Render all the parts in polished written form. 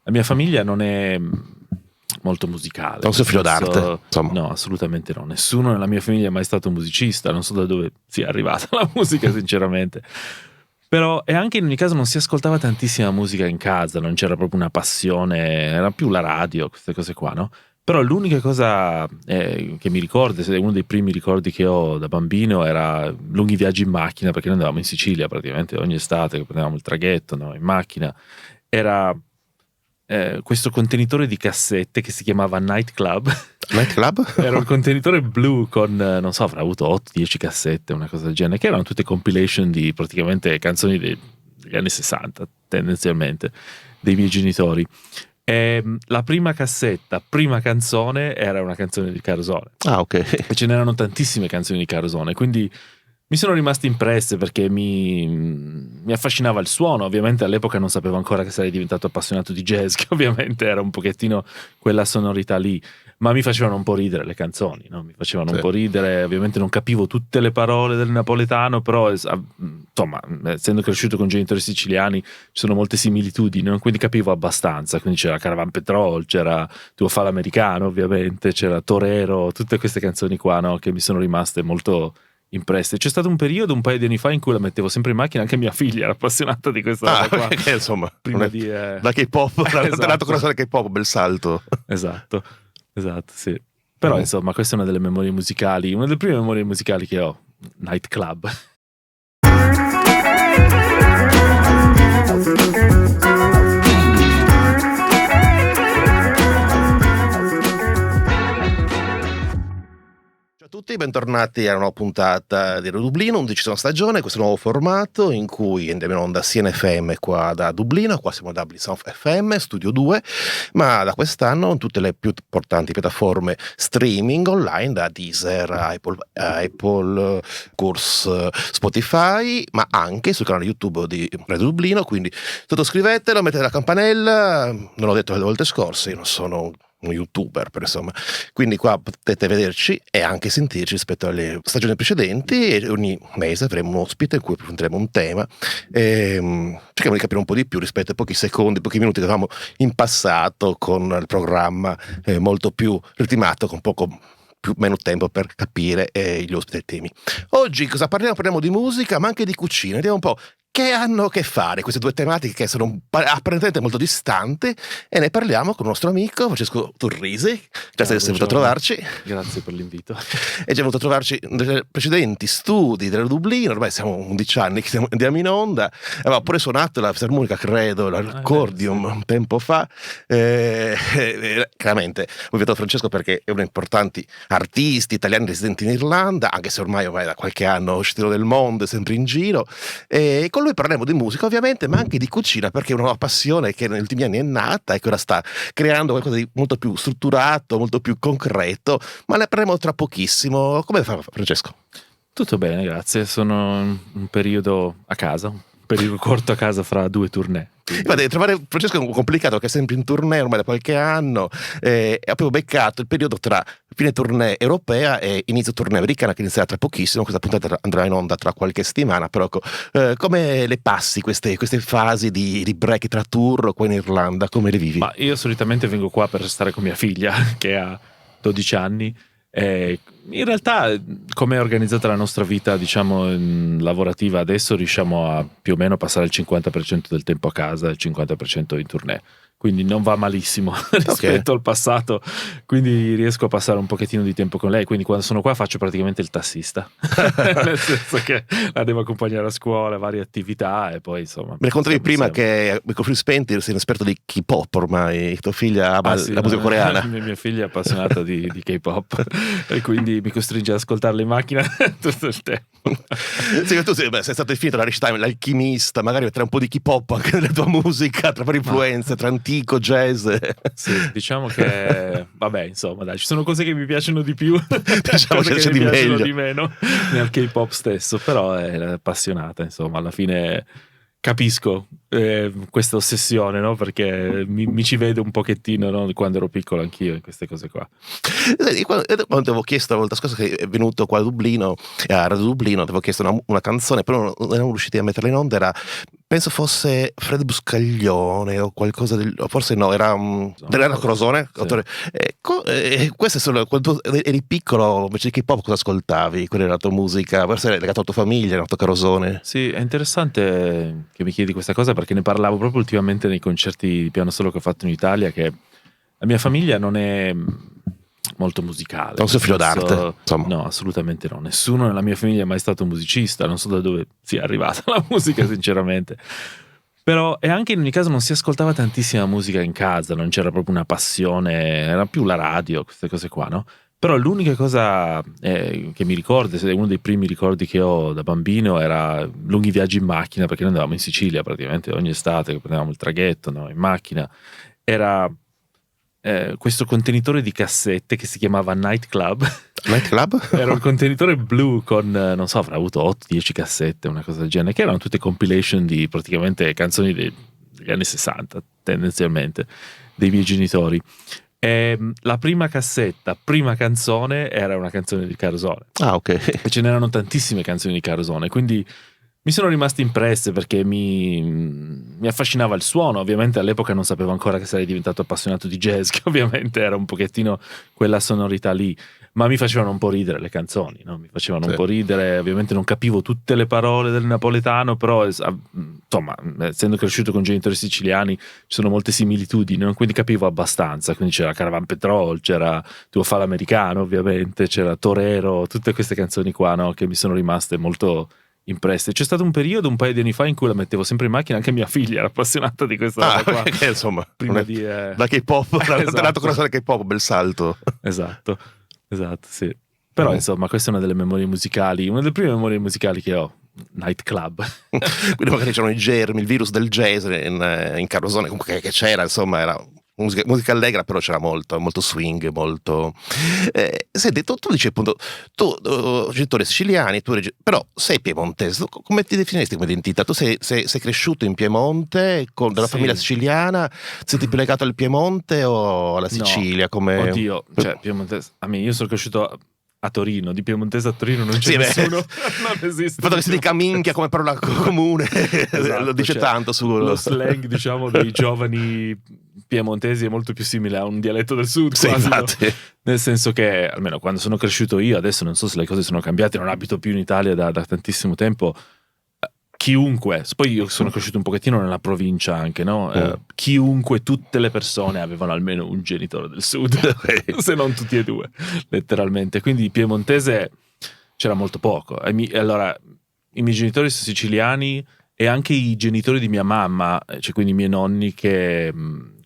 La mia famiglia non è molto musicale. Non sei figlio d'arte, insomma. No, assolutamente no. Nessuno nella mia famiglia è mai stato musicista. Non so da dove sia arrivata la musica, sinceramente. Però, e anche in ogni caso non si ascoltava tantissima musica in casa, non c'era proprio una passione, era più la radio, queste cose qua, no? Però l'unica cosa che mi ricordo, uno dei primi ricordi che ho da bambino, era lunghi viaggi in macchina, perché noi andavamo in Sicilia praticamente ogni estate, che prendevamo il traghetto, no, in macchina. Era questo contenitore di cassette che si chiamava Night Club. Night Club? Era un contenitore blu con, non so, avrà avuto 8-10 cassette, una cosa del genere, che erano tutte compilation di praticamente canzoni degli anni 60, tendenzialmente, dei miei genitori. E la prima cassetta, prima canzone, era una canzone di Carosone. Ah, ok. E ce n'erano tantissime canzoni di Carosone, quindi mi sono rimaste impresse perché mi affascinava il suono. Ovviamente all'epoca non sapevo ancora che sarei diventato appassionato di jazz, che ovviamente era un pochettino quella sonorità lì, ma mi facevano un po' ridere le canzoni, no? Mi facevano un po' ridere, ovviamente non capivo tutte le parole del napoletano, però insomma, essendo cresciuto con genitori siciliani ci sono molte similitudini, no? Quindi capivo abbastanza. Quindi c'era Caravan Petrol, c'era Tuo Fa l'americano, ovviamente c'era Torero, tutte queste canzoni qua, no? Che mi sono rimaste molto impresse. C'è stato un periodo, un paio di anni fa, in cui la mettevo sempre in macchina, anche mia figlia era appassionata di questa roba qua. Che insomma, Prima da K-pop, esatto. conosco la K-pop, bel salto. Esatto, sì. Però insomma, questa è una delle memorie musicali, una delle prime memorie musicali che ho, Night Club. Ciao a tutti, bentornati a una nuova puntata di Radio Dublino, 11ª stagione, questo nuovo formato in cui andiamo in onda sia in FM qua da Dublino, qua siamo a Dublin South FM, Studio 2, ma da quest'anno in tutte le più importanti piattaforme streaming online, da Deezer, Apple, Course, Spotify, ma anche sul canale YouTube di Radio Dublino, quindi sottoscrivetelo, mettete la campanella, non l'ho detto le volte scorse, io non sono un youtuber, per insomma, quindi qua potete vederci e anche sentirci rispetto alle stagioni precedenti, e ogni mese avremo un ospite in cui approfondiremo un tema e cerchiamo di capire un po' di più rispetto ai pochi secondi, pochi minuti che avevamo in passato con il programma molto più ritmato, con meno tempo per capire gli ospiti e i temi. Oggi cosa parliamo? Parliamo di musica, ma anche di cucina. Vediamo un po' che hanno a che fare queste due tematiche che sono apparentemente molto distanti, e ne parliamo con il nostro amico Francesco Turrisi. Grazie di essere venuto a trovarci. Grazie per l'invito. È già venuto a trovarci nei precedenti studi della Dublino, ormai siamo 11 anni che andiamo in onda, aveva pure suonato la fisarmonica, credo, l'accordion un tempo fa. Chiaramente ho invitato Francesco perché è uno dei importanti artisti italiani residenti in Irlanda, anche se ormai da qualche anno uscito del mondo, è sempre in giro, e con lui parleremo di musica ovviamente, ma anche di cucina, perché è una nuova passione che negli ultimi anni è nata e che ora sta creando qualcosa di molto più strutturato, molto più concreto, ma ne parleremo tra pochissimo. Come fa, Francesco? Tutto bene, grazie. Sono in un periodo a casa, un periodo corto a casa fra 2 tournée. Guarda, trovare Francesco è complicato perché è sempre in tournée ormai da qualche anno, e proprio beccato il periodo tra fine tournée europea e inizio tournée americana, che inizierà tra pochissimo. Questa puntata andrà in onda tra qualche settimana, però come le passi queste fasi di break tra tour qua in Irlanda? Come le vivi? Ma io solitamente vengo qua per stare con mia figlia che ha 12 anni. In realtà, come è organizzata la nostra vita, diciamo, lavorativa adesso, riusciamo a più o meno passare il 50% del tempo a casa e il 50% in tournée. Quindi non va malissimo rispetto al passato, quindi riesco a passare un pochettino di tempo con lei. Quindi quando sono qua faccio praticamente il tassista, nel senso che la devo accompagnare a scuola, varie attività, e poi insomma. Mi raccontavi prima che a microfoni spenti sei un esperto di K-pop ormai, tua figlia ama la musica coreana. Mia figlia è appassionata di K-pop e quindi mi costringe ad ascoltarla in macchina tutto il tempo. Sì, tu sei stato finito la recita l'alchimista, magari mettere un po' di K-pop anche nella tua musica, tra varie influenze, tra antico, jazz. Sì, diciamo che vabbè, insomma, dai, ci sono cose che mi piacciono di più, diciamo cose che di mi piacciono meglio di meno nel K-pop stesso, però è appassionata, insomma, alla fine capisco questa ossessione, no? Perché mi ci vedo un pochettino, no? Quando ero piccolo anch'io in queste cose qua. Quando ti avevo chiesto la volta scorsa che è venuto qua a Dublino, a Radio Dublino, ti avevo chiesto una canzone, però non eravamo riusciti a metterla in onda, era penso fosse Fred Buscaglione o qualcosa del, o forse no, era Renato Carosone, sì. autore. Questo è solo quando eri piccolo, invece di K-pop cosa ascoltavi? Quella era la tua musica, forse era legato alla tua famiglia, Renato Carosone. Sì, è interessante che mi chiedi questa cosa perché ne parlavo proprio ultimamente nei concerti di piano solo che ho fatto in Italia, che la mia famiglia non è molto musicale. Non sei figlio d'arte, insomma. No, assolutamente no. Nessuno nella mia famiglia è mai stato musicista, non so da dove sia arrivata la musica, sinceramente. Però, e anche in ogni caso non si ascoltava tantissima musica in casa, non c'era proprio una passione, era più la radio, queste cose qua, no? Però l'unica cosa che mi ricordo, uno dei primi ricordi che ho da bambino era lunghi viaggi in macchina, perché noi andavamo in Sicilia praticamente ogni estate, prendevamo il traghetto, andavamo in macchina, era questo contenitore di cassette che si chiamava Night Club. Night Club? Era un contenitore blu con, non so, avrà avuto 8-10 cassette, una cosa del genere, che erano tutte compilation di praticamente canzoni degli anni 60, tendenzialmente, dei miei genitori. E la prima cassetta, prima canzone, era una canzone di Carosone. Ah, ok. E ce n'erano tantissime canzoni di Carosone, quindi mi sono rimaste impresse perché mi affascinava il suono. Ovviamente all'epoca non sapevo ancora che sarei diventato appassionato di jazz, che ovviamente era un pochettino quella sonorità lì, ma mi facevano un po' ridere le canzoni, no? Mi facevano un po' ridere, ovviamente non capivo tutte le parole del napoletano, però insomma, essendo cresciuto con genitori siciliani ci sono molte similitudini, no? Quindi capivo abbastanza. Quindi c'era Caravan Petrol, c'era Tuo Fa l'americano, ovviamente c'era Torero, tutte queste canzoni qua, no? Che mi sono rimaste molto impresse. C'è stato un periodo, un paio di anni fa, in cui la mettevo sempre in macchina, anche mia figlia era appassionata di questa roba qua. Che insomma, Prima è, di da K-pop, esatto. Renato Carosone K-pop, bel salto. Esatto, sì. Però insomma, questa è una delle memorie musicali, una delle prime memorie musicali che ho. Night Club. Quindi magari c'erano i germi, il virus del jazz in Carosone, comunque che c'era, insomma, era musica allegra, però c'era molto swing, molto. Senti, tu dici appunto, tu genitori siciliani, però sei piemontese, come ti definiresti come identità? Tu sei cresciuto in Piemonte, della famiglia siciliana, senti più legato al Piemonte o alla Sicilia? No, come... Oddio, cioè piemontese, io sono cresciuto a Torino, di piemontese a Torino non c'è nessuno, non esiste. Il fatto che si dica minchia come parola comune, esatto, lo dice tanto su lo slang, diciamo, dei giovani piemontesi è molto più simile a un dialetto del sud, sì, quasi, infatti. No? Nel senso che, almeno quando sono cresciuto io, adesso non so se le cose sono cambiate, non abito più in Italia da tantissimo tempo, chiunque, poi io sono cresciuto un pochettino nella provincia anche, no? Chiunque, tutte le persone avevano almeno un genitore del sud, se non tutti e due, letteralmente. Quindi piemontese c'era molto poco. Allora, i miei genitori sono siciliani e anche i genitori di mia mamma, cioè quindi i miei nonni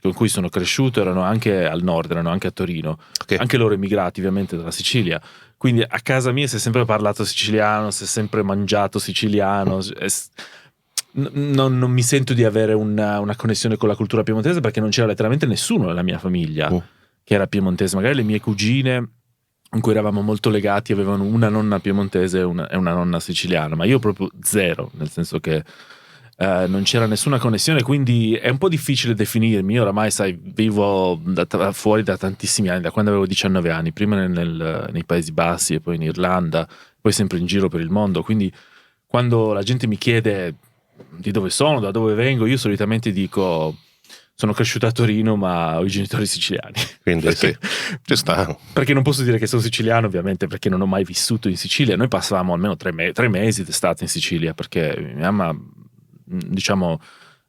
con cui sono cresciuto, erano anche al nord, erano anche a Torino. Okay. Anche loro emigrati ovviamente dalla Sicilia. Quindi a casa mia si è sempre parlato siciliano, si è sempre mangiato siciliano. Non mi sento di avere una connessione con la cultura piemontese perché non c'era letteralmente nessuno nella mia famiglia che era piemontese. Magari le mie cugine, con cui eravamo molto legati, avevano una nonna piemontese e una nonna siciliana, ma io proprio zero, nel senso che non c'era nessuna connessione, quindi è un po' difficile definirmi. Io oramai, sai, vivo fuori da tantissimi anni, da quando avevo 19 anni, prima nei Paesi Bassi e poi in Irlanda, poi sempre in giro per il mondo, quindi quando la gente mi chiede di dove sono, da dove vengo, io solitamente dico sono cresciuto a Torino ma ho i genitori siciliani. Quindi perché, sì, ci sta. Perché non posso dire che sono siciliano, ovviamente, perché non ho mai vissuto in Sicilia. Noi passavamo almeno 3 mesi d'estate in Sicilia, perché mia mamma, diciamo,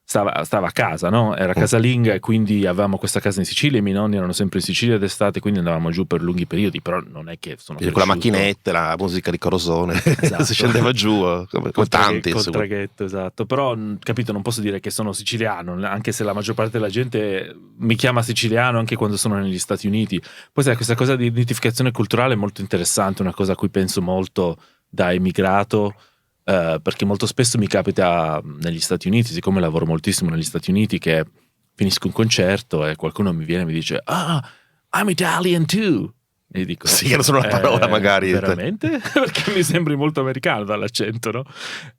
stava a casa, no? Era casalinga e quindi avevamo questa casa in Sicilia, i miei nonni erano sempre in Sicilia d'estate, quindi andavamo giù per lunghi periodi, però non è che sono cresciuto. Con la macchinetta, la musica di Carosone, esatto. Si scendeva giù come tanti. Col traghetto, esatto. Però, capito, non posso dire che sono siciliano, anche se la maggior parte della gente mi chiama siciliano anche quando sono negli Stati Uniti. Poi sai, questa cosa di identificazione culturale è molto interessante, una cosa a cui penso molto da emigrato, perché molto spesso mi capita negli Stati Uniti, siccome lavoro moltissimo negli Stati Uniti, che finisco un concerto e qualcuno mi viene e mi dice I'm Italian too, e dico sì, che non sono una parola magari veramente? Perché mi sembri molto americano dall'accento, no?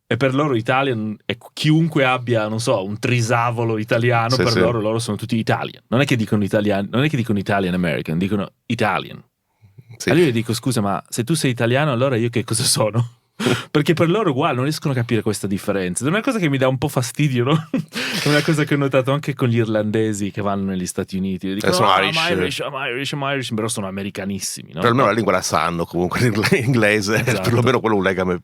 E per loro Italian è chiunque abbia, non so, un trisavolo italiano, sì, per loro sono tutti Italian. Non è che dicono Italian, non è che dicono Italian American, dicono Italian. Sì. Allora io dico scusa, ma se tu sei italiano allora io che cosa sono? perché per loro uguale non riescono a capire questa differenza. Ed è una cosa che mi dà un po' fastidio, no? È una cosa che ho notato anche con gli irlandesi che vanno negli Stati Uniti, dicono sono I'm Irish, però sono americanissimi, no? Per almeno la lingua la sanno comunque, l'inglese, Esatto. perlomeno quello un legame.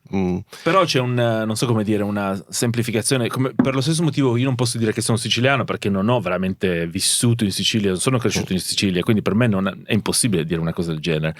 Però c'è non so come dire, una semplificazione. Per lo stesso motivo io non posso dire che sono siciliano, perché non ho veramente vissuto in Sicilia, non sono cresciuto in Sicilia, quindi per me è impossibile dire una cosa del genere.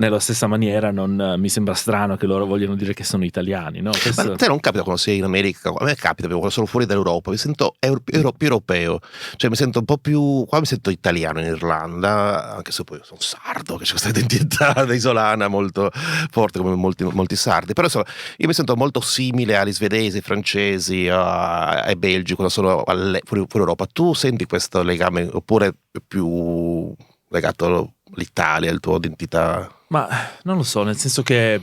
Nella stessa maniera non mi sembra strano che loro vogliano dire che sono italiani, no? Ma a te non capita quando sei in America? A me capita quando sono fuori dall'Europa, mi sento più europeo, cioè mi sento un po' più, qua mi sento italiano in Irlanda, anche se poi sono sardo, che c'è questa identità isolana molto forte come molti sardi, però insomma io mi sento molto simile agli svedesi, ai francesi, ai belgi quando sono fuori Europa. Tu senti questo legame oppure più legato all'Italia, alla tua identità? Ma non lo so, nel senso che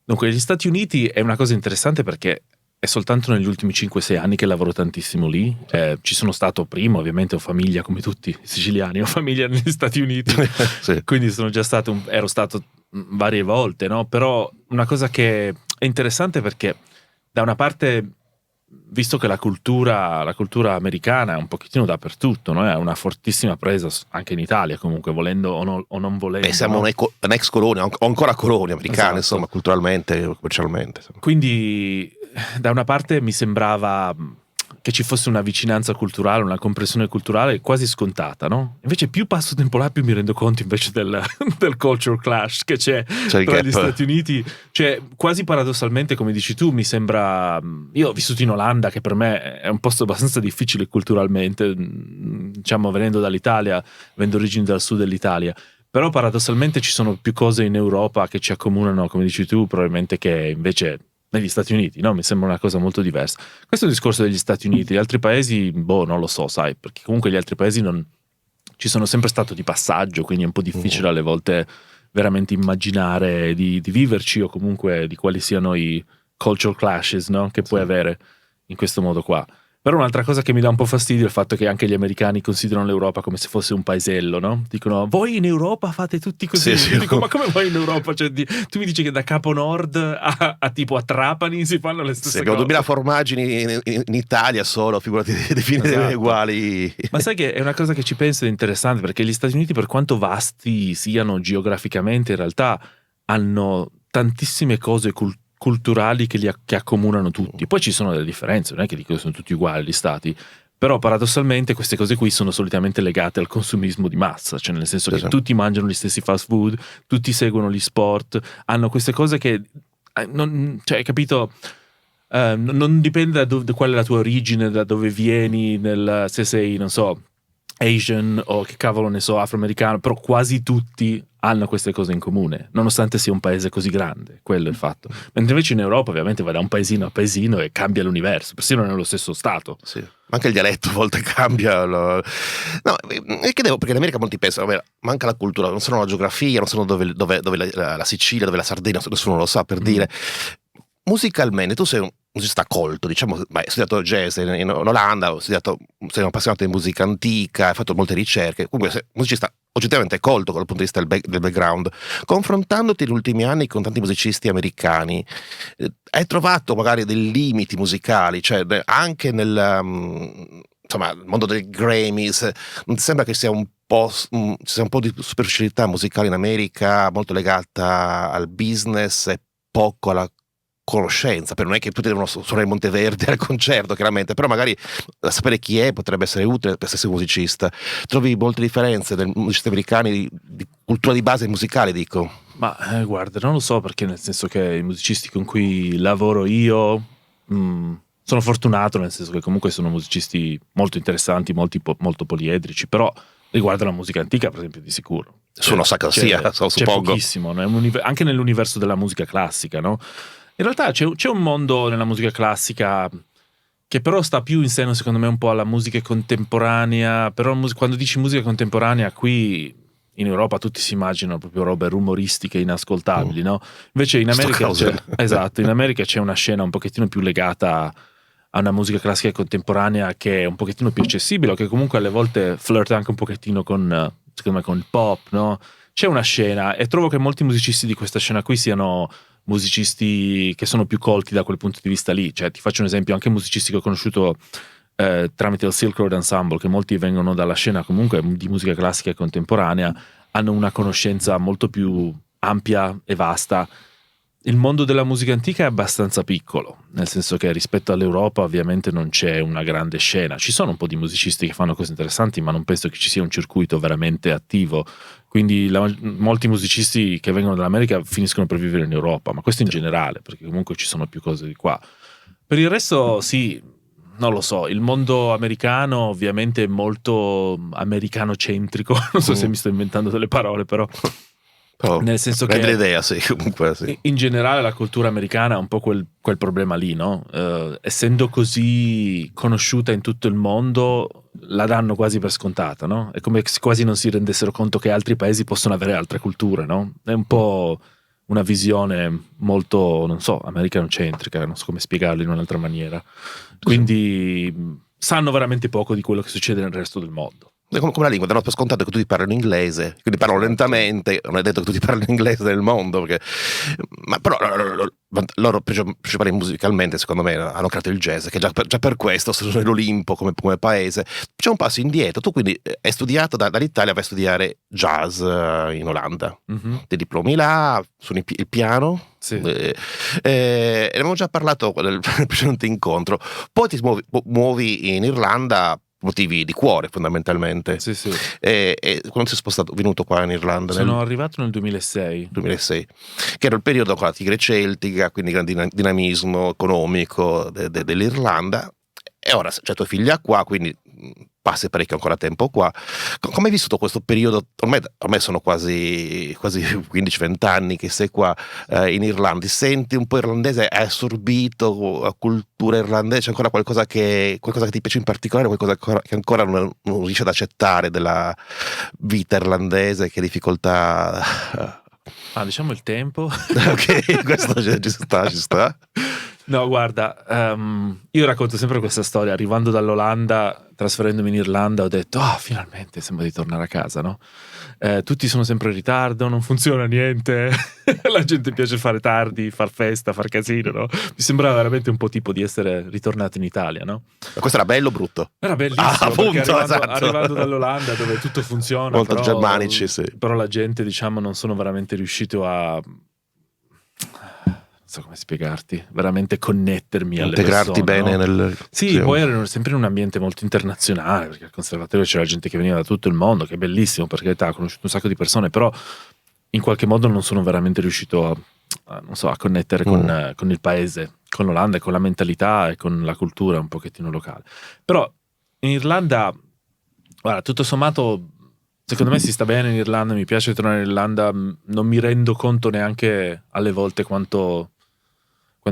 dunque gli Stati Uniti è una cosa interessante perché è soltanto negli ultimi 5-6 anni che lavoro tantissimo lì. Ci sono stato prima, ovviamente ho famiglia come tutti i siciliani, ho famiglia negli Stati Uniti, Sì. quindi ero stato varie volte, no? Però una cosa che è interessante perché da una parte, visto che la cultura americana è un pochettino dappertutto, no? È una fortissima presa anche in Italia, comunque, volendo o non volendo. Siamo un'ex colonia, o ancora colonia americana, Esatto. insomma, culturalmente, commercialmente. Quindi, da una parte mi sembrava che ci fosse una vicinanza culturale, una comprensione culturale quasi scontata, no? Invece più passo tempo là, più mi rendo conto invece del culture clash che c'è tra gli Stati Uniti. Cioè, quasi paradossalmente, come dici tu, mi sembra... Io ho vissuto in Olanda, che per me è un posto abbastanza difficile culturalmente, diciamo, venendo dall'Italia, avendo origini dal sud dell'Italia. Però paradossalmente ci sono più cose in Europa che ci accomunano, come dici tu, probabilmente che invece... negli Stati Uniti, no? Mi sembra una cosa molto diversa. Questo è il discorso degli Stati Uniti. Gli altri paesi, non lo so, sai, perché comunque gli altri paesi non ci sono sempre stato di passaggio, quindi è un po' difficile alle volte veramente immaginare di viverci o comunque di quali siano i cultural clashes, no? Che puoi avere in questo modo qua. Però un'altra cosa che mi dà un po' fastidio è il fatto che anche gli americani considerano l'Europa come se fosse un paesello, no? Dicono, voi in Europa fate tutti così. Sì. Dico, ma come voi in Europa? Cioè, tu mi dici che da Capo Nord a tipo a Trapani si fanno le stesse cose. Abbiamo 2000 formaggini in Italia solo, figurati, definire uguali. Ma sai che è una cosa che ci penso ed è interessante, perché gli Stati Uniti, per quanto vasti siano geograficamente, in realtà hanno tantissime cose culturali che accomunano tutti. Poi ci sono delle differenze, non è che dico che sono tutti uguali gli stati, però paradossalmente queste cose qui sono solitamente legate al consumismo di massa, cioè nel senso che tutti mangiano gli stessi fast food, tutti seguono gli sport, hanno queste cose che cioè, capito, non dipende da qual è la tua origine, da dove vieni, se sei, non so, Asian o che cavolo ne so, afroamericano, però quasi tutti hanno queste cose in comune, nonostante sia un paese così grande, quello è il fatto. Mentre invece in Europa ovviamente vai da un paesino a paesino e cambia l'universo, persino nello stesso stato. Sì. Anche il dialetto a volte cambia. No, e che perché in America molti pensano, vabbè, manca la cultura, non sanno la geografia, non sanno dove la Sicilia, dove la Sardegna, nessuno lo sa, per dire. Musicalmente tu sei un musicista colto, diciamo, hai studiato jazz in Olanda, sei un appassionato di musica antica, hai fatto molte ricerche, comunque sei un musicista oggettivamente colto dal punto di vista del background. Confrontandoti negli ultimi anni con tanti musicisti americani, hai trovato magari dei limiti musicali, cioè anche nel mondo dei Grammys, non ti sembra che sia un po' di superficialità musicale in America, molto legata al business e poco alla conoscenza? Per non è che tutti devono suonare il Monteverde al concerto, chiaramente, però magari sapere chi è potrebbe essere utile per essere musicista. Trovi molte differenze nei musicisti americani di cultura di base musicale, dico? Ma guarda, non lo so, perché nel senso che i musicisti con cui lavoro io sono fortunato, nel senso che comunque sono musicisti molto interessanti, molto poliedrici, però riguardo la musica antica, per esempio, di sicuro. Sono sacra sia, c'è suppongo. Pochissimo, no? Anche nell'universo della musica classica, no? In realtà c'è un mondo nella musica classica che però sta più in seno, secondo me, un po' alla musica contemporanea. Però quando dici musica contemporanea, qui in Europa tutti si immaginano proprio robe rumoristiche inascoltabili, no? Invece in America in America c'è una scena un pochettino più legata a una musica classica contemporanea che è un pochettino più accessibile, o che comunque alle volte flirta anche un pochettino secondo me, con il pop, no? C'è una scena, e trovo che molti musicisti di questa scena qui siano musicisti che sono più colti da quel punto di vista lì. Cioè, ti faccio un esempio, anche musicisti che ho conosciuto tramite il Silk Road Ensemble, che molti vengono dalla scena comunque di musica classica e contemporanea, hanno una conoscenza molto più ampia e vasta. Il mondo della musica antica è abbastanza piccolo, nel senso che rispetto all'Europa ovviamente non c'è una grande scena. Ci sono un po' di musicisti che fanno cose interessanti, ma non penso che ci sia un circuito veramente attivo. Quindi molti musicisti che vengono dall'America finiscono per vivere in Europa, ma questo in generale, perché comunque ci sono più cose di qua. Per il resto sì, non lo so, il mondo americano ovviamente è molto americano-centrico, non so se mi sto inventando delle parole, però nel senso che l'idea, sì, comunque sì. In generale la cultura americana ha un po' quel problema lì, no? Essendo così conosciuta in tutto il mondo, la danno quasi per scontata, no? È come se quasi non si rendessero conto che altri paesi possono avere altre culture, no? È un po' una visione molto, non so, americanocentrica, non so come spiegarlo in un'altra maniera. Quindi sanno veramente poco di quello che succede nel resto del mondo. Come la lingua, danno per scontato che tutti parlano inglese, quindi parlano lentamente, non è detto che tutti parlino inglese nel mondo, perché, ma però loro principalmente musicalmente secondo me hanno creato il jazz, che già per questo sono nell'Olimpo come paese. C'è un passo indietro, tu quindi hai studiato dall'Italia, vai a studiare jazz in Olanda, ti diplomi là, suoni il piano. Sì. Ne abbiamo già parlato nel precedente incontro, poi ti muovi in Irlanda motivi di cuore fondamentalmente. Sì, sì. E quando sei venuto qua in Irlanda? Sono arrivato nel 2006, che era il periodo con la tigre celtica, quindi grande dinamismo economico dell'Irlanda, e ora c'è tua figlia qua, quindi passi parecchio ancora tempo qua. Come hai vissuto questo periodo? Ormai sono quasi 15-20 anni che sei qua in Irlanda. Ti senti un po' irlandese? Hai assorbito la cultura irlandese? C'è ancora qualcosa che ti piace in particolare? Qualcosa che ancora non riesci ad accettare della vita irlandese? Che difficoltà? Diciamo il tempo. Ok, questo ci sta. No, guarda, io racconto sempre questa storia. Arrivando dall'Olanda, trasferendomi in Irlanda, ho detto, finalmente sembra di tornare a casa, no? Tutti sono sempre in ritardo, non funziona niente, la gente piace fare tardi, far festa, far casino, no? Mi sembrava veramente un po' tipo di essere ritornato in Italia, no? Ma questo era bello o brutto? Era bellissimo, appunto, arrivando dall'Olanda dove tutto funziona, molto germanici, sì. Però la gente, diciamo, non sono veramente riuscito a... non so come spiegarti, veramente connettermi alle persone, integrarti bene, no? Sì, poi ero sempre in un ambiente molto internazionale, perché al conservatorio c'era gente che veniva da tutto il mondo, che è bellissimo, perché ho conosciuto un sacco di persone, però in qualche modo non sono veramente riuscito a connettere con il paese, con l'Olanda e con la mentalità e con la cultura un pochettino locale. Però in Irlanda, guarda, tutto sommato secondo me si sta bene in Irlanda, mi piace tornare in Irlanda, non mi rendo conto neanche alle volte quanto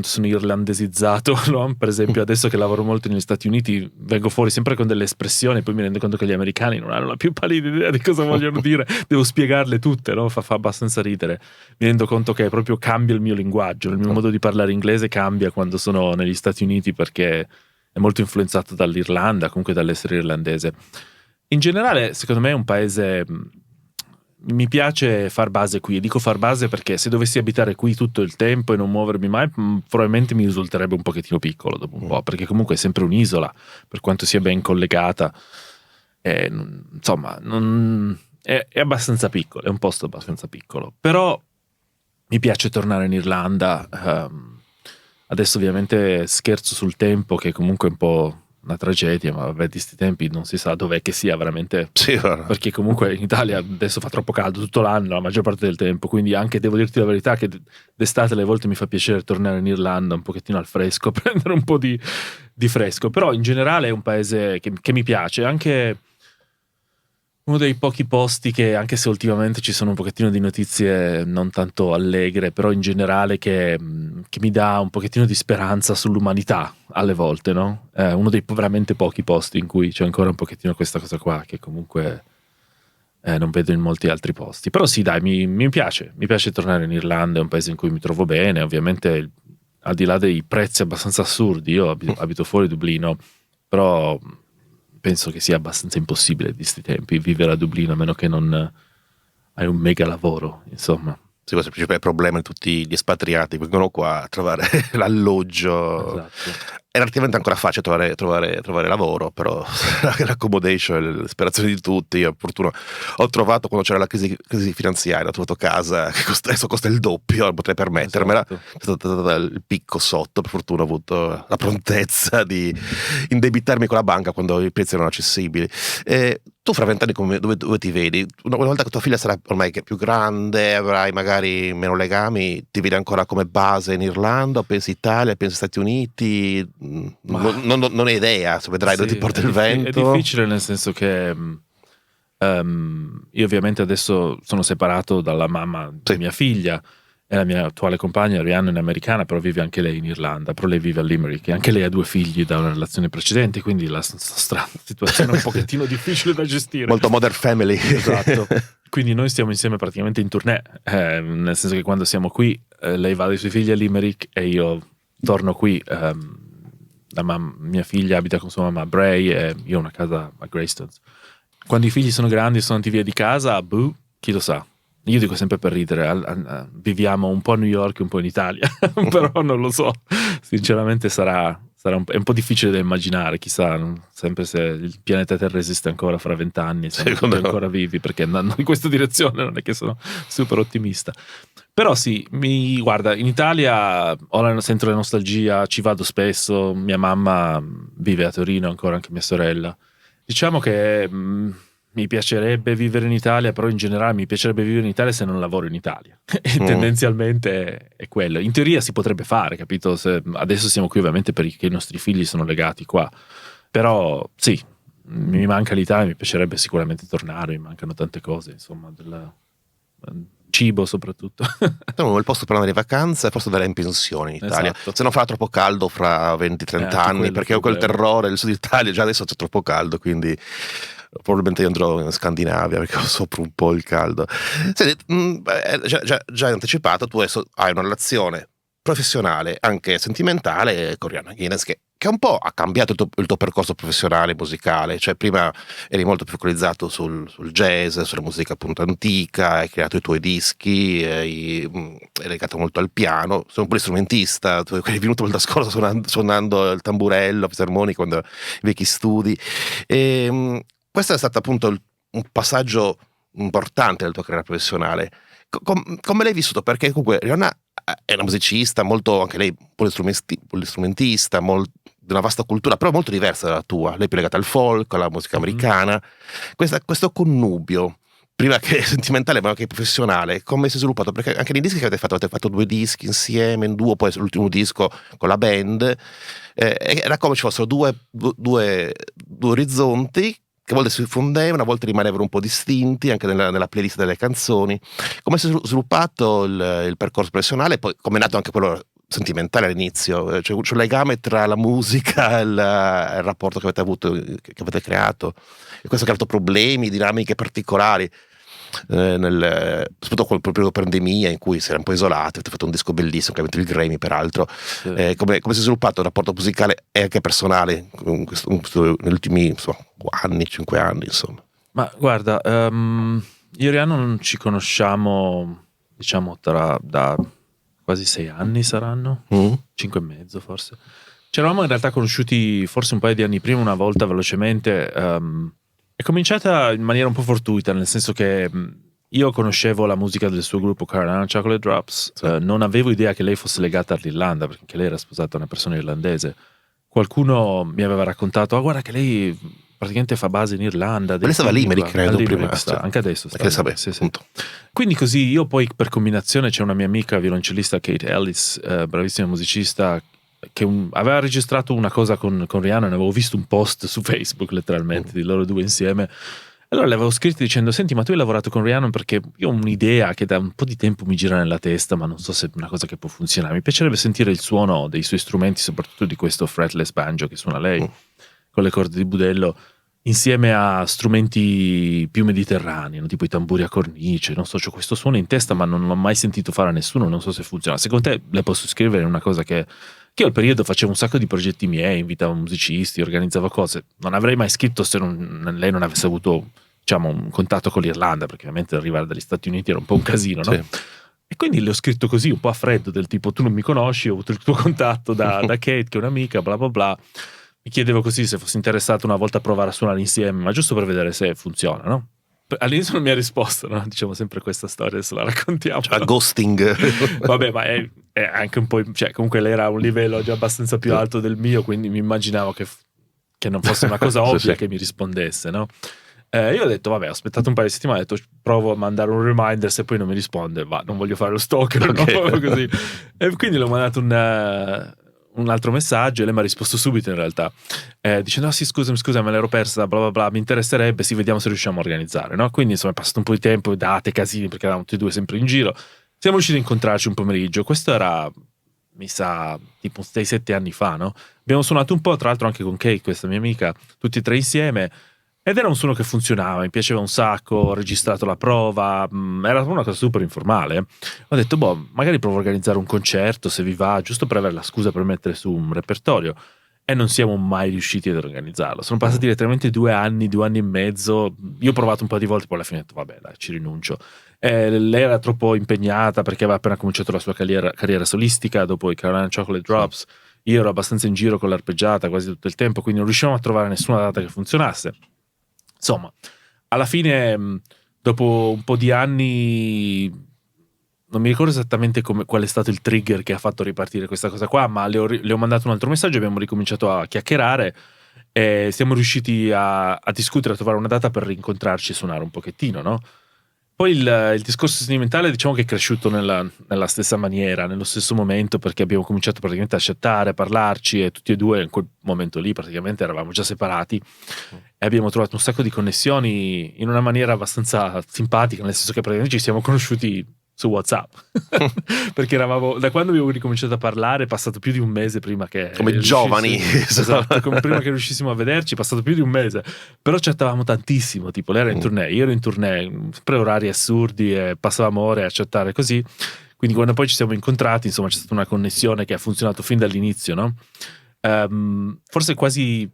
sono irlandesizzato, no? Per esempio adesso che lavoro molto negli Stati Uniti vengo fuori sempre con delle espressioni, poi mi rendo conto che gli americani non hanno la più pallida idea di cosa vogliono dire, devo spiegarle tutte, no? Fa abbastanza ridere. Mi rendo conto che proprio cambia il mio linguaggio, il mio modo di parlare inglese cambia quando sono negli Stati Uniti, perché è molto influenzato dall'Irlanda, comunque dall'essere irlandese. In generale secondo me è un paese... Mi piace far base qui, dico far base perché se dovessi abitare qui tutto il tempo e non muovermi mai, probabilmente mi risulterebbe un pochettino piccolo dopo un po', perché comunque è sempre un'isola, per quanto sia ben collegata, insomma, è abbastanza piccolo, è un posto abbastanza piccolo, però mi piace tornare in Irlanda. Adesso ovviamente scherzo sul tempo, che comunque è un po' una tragedia, ma vabbè, di sti tempi non si sa dov'è che sia veramente, sì, perché comunque in Italia adesso fa troppo caldo tutto l'anno, la maggior parte del tempo, quindi anche devo dirti la verità che d'estate alle volte mi fa piacere tornare in Irlanda un pochettino al fresco, prendere un po' di fresco, però in generale è un paese che mi piace, anche uno dei pochi posti che, anche se ultimamente ci sono un pochettino di notizie non tanto allegre, però in generale che mi dà un pochettino di speranza sull'umanità alle volte, no? Uno dei veramente pochi posti in cui c'è ancora un pochettino questa cosa qua, che comunque non vedo in molti altri posti. Però sì, dai, mi piace tornare in Irlanda, è un paese in cui mi trovo bene, ovviamente al di là dei prezzi abbastanza assurdi, io abito fuori Dublino, però... penso che sia abbastanza impossibile di sti tempi vivere a Dublino, a meno che non hai un mega lavoro, insomma. Sì, questo è il principale problema di tutti gli espatriati, vengono qua a trovare l'alloggio. Esatto. È relativamente ancora facile trovare lavoro, però l'accommodation è l'aspirazione di tutti. Io, per fortuna, ho trovato, quando c'era la crisi finanziaria, ho trovato casa che adesso costa il doppio, potrei permettermela. Esatto. C'è stato il picco sotto, per fortuna ho avuto la prontezza di indebitarmi con la banca quando i prezzi erano accessibili. Tu fra 20 anni dove ti vedi? Una volta che tua figlia sarà ormai che è più grande, avrai magari meno legami, ti vedi ancora come base in Irlanda? Pensi Italia, pensi Stati Uniti? Non hai idea, se vedrai dove ti porta il vento. È difficile, nel senso che io ovviamente adesso sono separato dalla mamma di mia figlia, e la mia attuale compagna Rhiannon è americana, però vive anche lei in Irlanda, però lei vive a Limerick e anche lei ha 2 figli da una relazione precedente, quindi la nostra situazione è un pochettino difficile da gestire. Molto modern family. Esatto. Quindi noi stiamo insieme praticamente in tournée, nel senso che quando siamo qui lei va dai suoi figli a Limerick e io torno qui. Mia figlia abita con sua mamma a Bray e io ho una casa a Greystones. Quando i figli sono grandi e sono andati via di casa, chi lo sa. Io dico sempre per ridere, viviamo un po' a New York e un po' in Italia, però non lo so, sinceramente è un po' difficile da immaginare, chissà, sempre se il pianeta Terra esiste ancora fra 20 anni, siamo tutti ancora vivi, perché andando in questa direzione non è che sono super ottimista. Però sì, guarda, in Italia sento la nostalgia, ci vado spesso, mia mamma vive a Torino ancora, anche mia sorella. Diciamo che mi piacerebbe vivere in Italia, però in generale mi piacerebbe vivere in Italia se non lavoro in Italia. E tendenzialmente è quello. In teoria si potrebbe fare, capito? Adesso siamo qui ovviamente perché i nostri figli sono legati qua. Però sì, mi manca l'Italia, mi piacerebbe sicuramente tornare, mi mancano tante cose, insomma, del cibo soprattutto. Il posto per andare in vacanza è forse andare in pensione in Italia. Esatto. Se non farà troppo caldo fra 20-30 anni, perché ho quel terrore del sud Italia, già adesso c'è troppo caldo, quindi probabilmente io andrò in Scandinavia perché soffro un po' il caldo. Senti, già anticipato, tu adesso hai una relazione professionale, anche sentimentale, con Rihanna Guinness, che un po' ha cambiato il tuo percorso professionale musicale. Cioè prima eri molto più focalizzato sul jazz, sulla musica appunto antica, hai creato i tuoi dischi, hai legato molto al piano, sei un po' strumentista, tu eri venuto volta scorsa suonando il tamburello, fisarmonica, quando vecchi studi. Questo è stato appunto un passaggio importante della tua carriera professionale. Come l'hai vissuto? Perché comunque Rihanna è una musicista, molto, anche lei polistrumentista, di una vasta cultura, però molto diversa dalla tua. Lei è più legata al folk, alla musica americana. Questo connubio, prima che sentimentale ma anche professionale, come si è sviluppato? Perché anche nei dischi che avete fatto 2 dischi insieme, in duo, poi l'ultimo disco con la band, era come ci fossero due orizzonti che a volte si fondevano, a volte rimanevano un po' distinti anche nella playlist delle canzoni. Come si è sviluppato il percorso professionale, poi come è nato anche quello sentimentale all'inizio? C'è un legame tra la musica e il rapporto che avete avuto, che avete creato, e questo ha creato problemi, dinamiche particolari, soprattutto con il periodo pandemia in cui si era un po' isolati. Avete fatto un disco bellissimo che ha vinto il Grammy peraltro. Come si è sviluppato il rapporto musicale e anche personale negli ultimi 5 anni insomma? Ma guarda, io e Rihanna non ci conosciamo, diciamo, da quasi 6 anni saranno, 5 e mezzo forse. Ci eravamo in realtà conosciuti forse un paio di anni prima, una volta velocemente. È cominciata in maniera un po' fortuita, nel senso che io conoscevo la musica del suo gruppo Carolina Chocolate Drops, non avevo idea che lei fosse legata all'Irlanda, perché anche lei era sposata a una persona irlandese. Qualcuno mi aveva raccontato, guarda che lei praticamente fa base in Irlanda. Ma lei stava a Limerick, credo, prima. Anche adesso sta. Sì. Quindi così io poi per combinazione c'è una mia amica violoncellista, Kate Ellis, bravissima musicista, che aveva registrato una cosa con Rihanna, ne avevo visto un post su Facebook letteralmente di loro 2 insieme. Allora le avevo scritto dicendo: senti, ma tu hai lavorato con Rihanna? Perché io ho un'idea che da un po' di tempo mi gira nella testa, ma non so se è una cosa che può funzionare. Mi piacerebbe sentire il suono dei suoi strumenti, soprattutto di questo fretless banjo che suona lei con le corde di budello, insieme a strumenti più mediterranei, no? Tipo i tamburi a cornice. Non so, c'ho questo suono in testa, ma non l'ho mai sentito fare a nessuno, non so se funziona. Secondo te le posso scrivere una cosa che io al periodo facevo un sacco di progetti miei, invitavo musicisti, organizzavo cose. Non avrei mai scritto se lei non avesse avuto, diciamo, un contatto con l'Irlanda, perché ovviamente arrivare dagli Stati Uniti era un po' un casino, no? Sì. E quindi le ho scritto così, un po' a freddo, del tipo: tu non mi conosci, ho avuto il tuo contatto da Kate, che è un'amica, bla bla bla. Mi chiedevo così se fossi interessato una volta a provare a suonare insieme, ma giusto per vedere se funziona, no? All'inizio non mi ha risposto, no? Diciamo sempre questa storia, adesso la raccontiamo. Cioè, ghosting. Vabbè, ma è anche un po', cioè comunque lei era a un livello già abbastanza più alto del mio, quindi mi immaginavo che non fosse una cosa ovvia Sì. che mi rispondesse, no? Io ho detto, vabbè, ho aspettato un paio di settimane, ho detto provo a mandare un reminder, se poi non mi risponde, non voglio fare lo stalker, Okay. no? Così. E quindi le ho mandato un altro messaggio e lei mi ha risposto subito in realtà, dicendo: sì, scusami, me l'ero persa, bla bla bla, mi interesserebbe, sì, vediamo se riusciamo a organizzare, no? Quindi insomma è passato un po' di tempo, date, casini, perché eravamo tutti e due sempre in giro. Siamo riusciti a incontrarci un pomeriggio, questo era, mi sa, tipo 6-7 anni fa, no? Abbiamo suonato un po', tra l'altro anche con Kate, questa mia amica, tutti e tre insieme, ed era un suono che funzionava, mi piaceva un sacco, ho registrato la prova, era una cosa super informale. Ho detto, magari provo a organizzare un concerto, se vi va, giusto per avere la scusa per mettere su un repertorio. E non siamo mai riusciti ad organizzarlo. Sono passati letteralmente 2 anni e mezzo. Io ho provato un po' di volte, poi alla fine ho detto, vabbè, dai, ci rinuncio. Lei era troppo impegnata perché aveva appena cominciato la sua carriera solistica dopo i Carolina Chocolate Drops. Io ero abbastanza in giro con l'arpeggiata quasi tutto il tempo, quindi non riuscivamo a trovare nessuna data che funzionasse. Insomma, alla fine, dopo un po' di anni, non mi ricordo esattamente qual è stato il trigger che ha fatto ripartire questa cosa qua, ma le ho mandato un altro messaggio, abbiamo ricominciato a chiacchierare e siamo riusciti a discutere, a trovare una data per rincontrarci e suonare un pochettino, no? Poi il discorso sentimentale, diciamo che è cresciuto nella stessa maniera, nello stesso momento, perché abbiamo cominciato praticamente a chattare, a parlarci, e tutti e due in quel momento lì praticamente eravamo già separati e abbiamo trovato un sacco di connessioni in una maniera abbastanza simpatica, nel senso che praticamente ci siamo conosciuti su WhatsApp perché eravamo, da quando abbiamo ricominciato a parlare, è passato più di un mese prima che Come giovani. esatto, prima che riuscissimo a vederci è passato più di un mese, però chattavamo tantissimo, tipo lei era in tournée, io ero in tournée, sempre orari assurdi e passavamo ore a chattare così, quindi quando poi ci siamo incontrati, insomma, c'è stata una connessione che ha funzionato fin dall'inizio, no? Forse quasi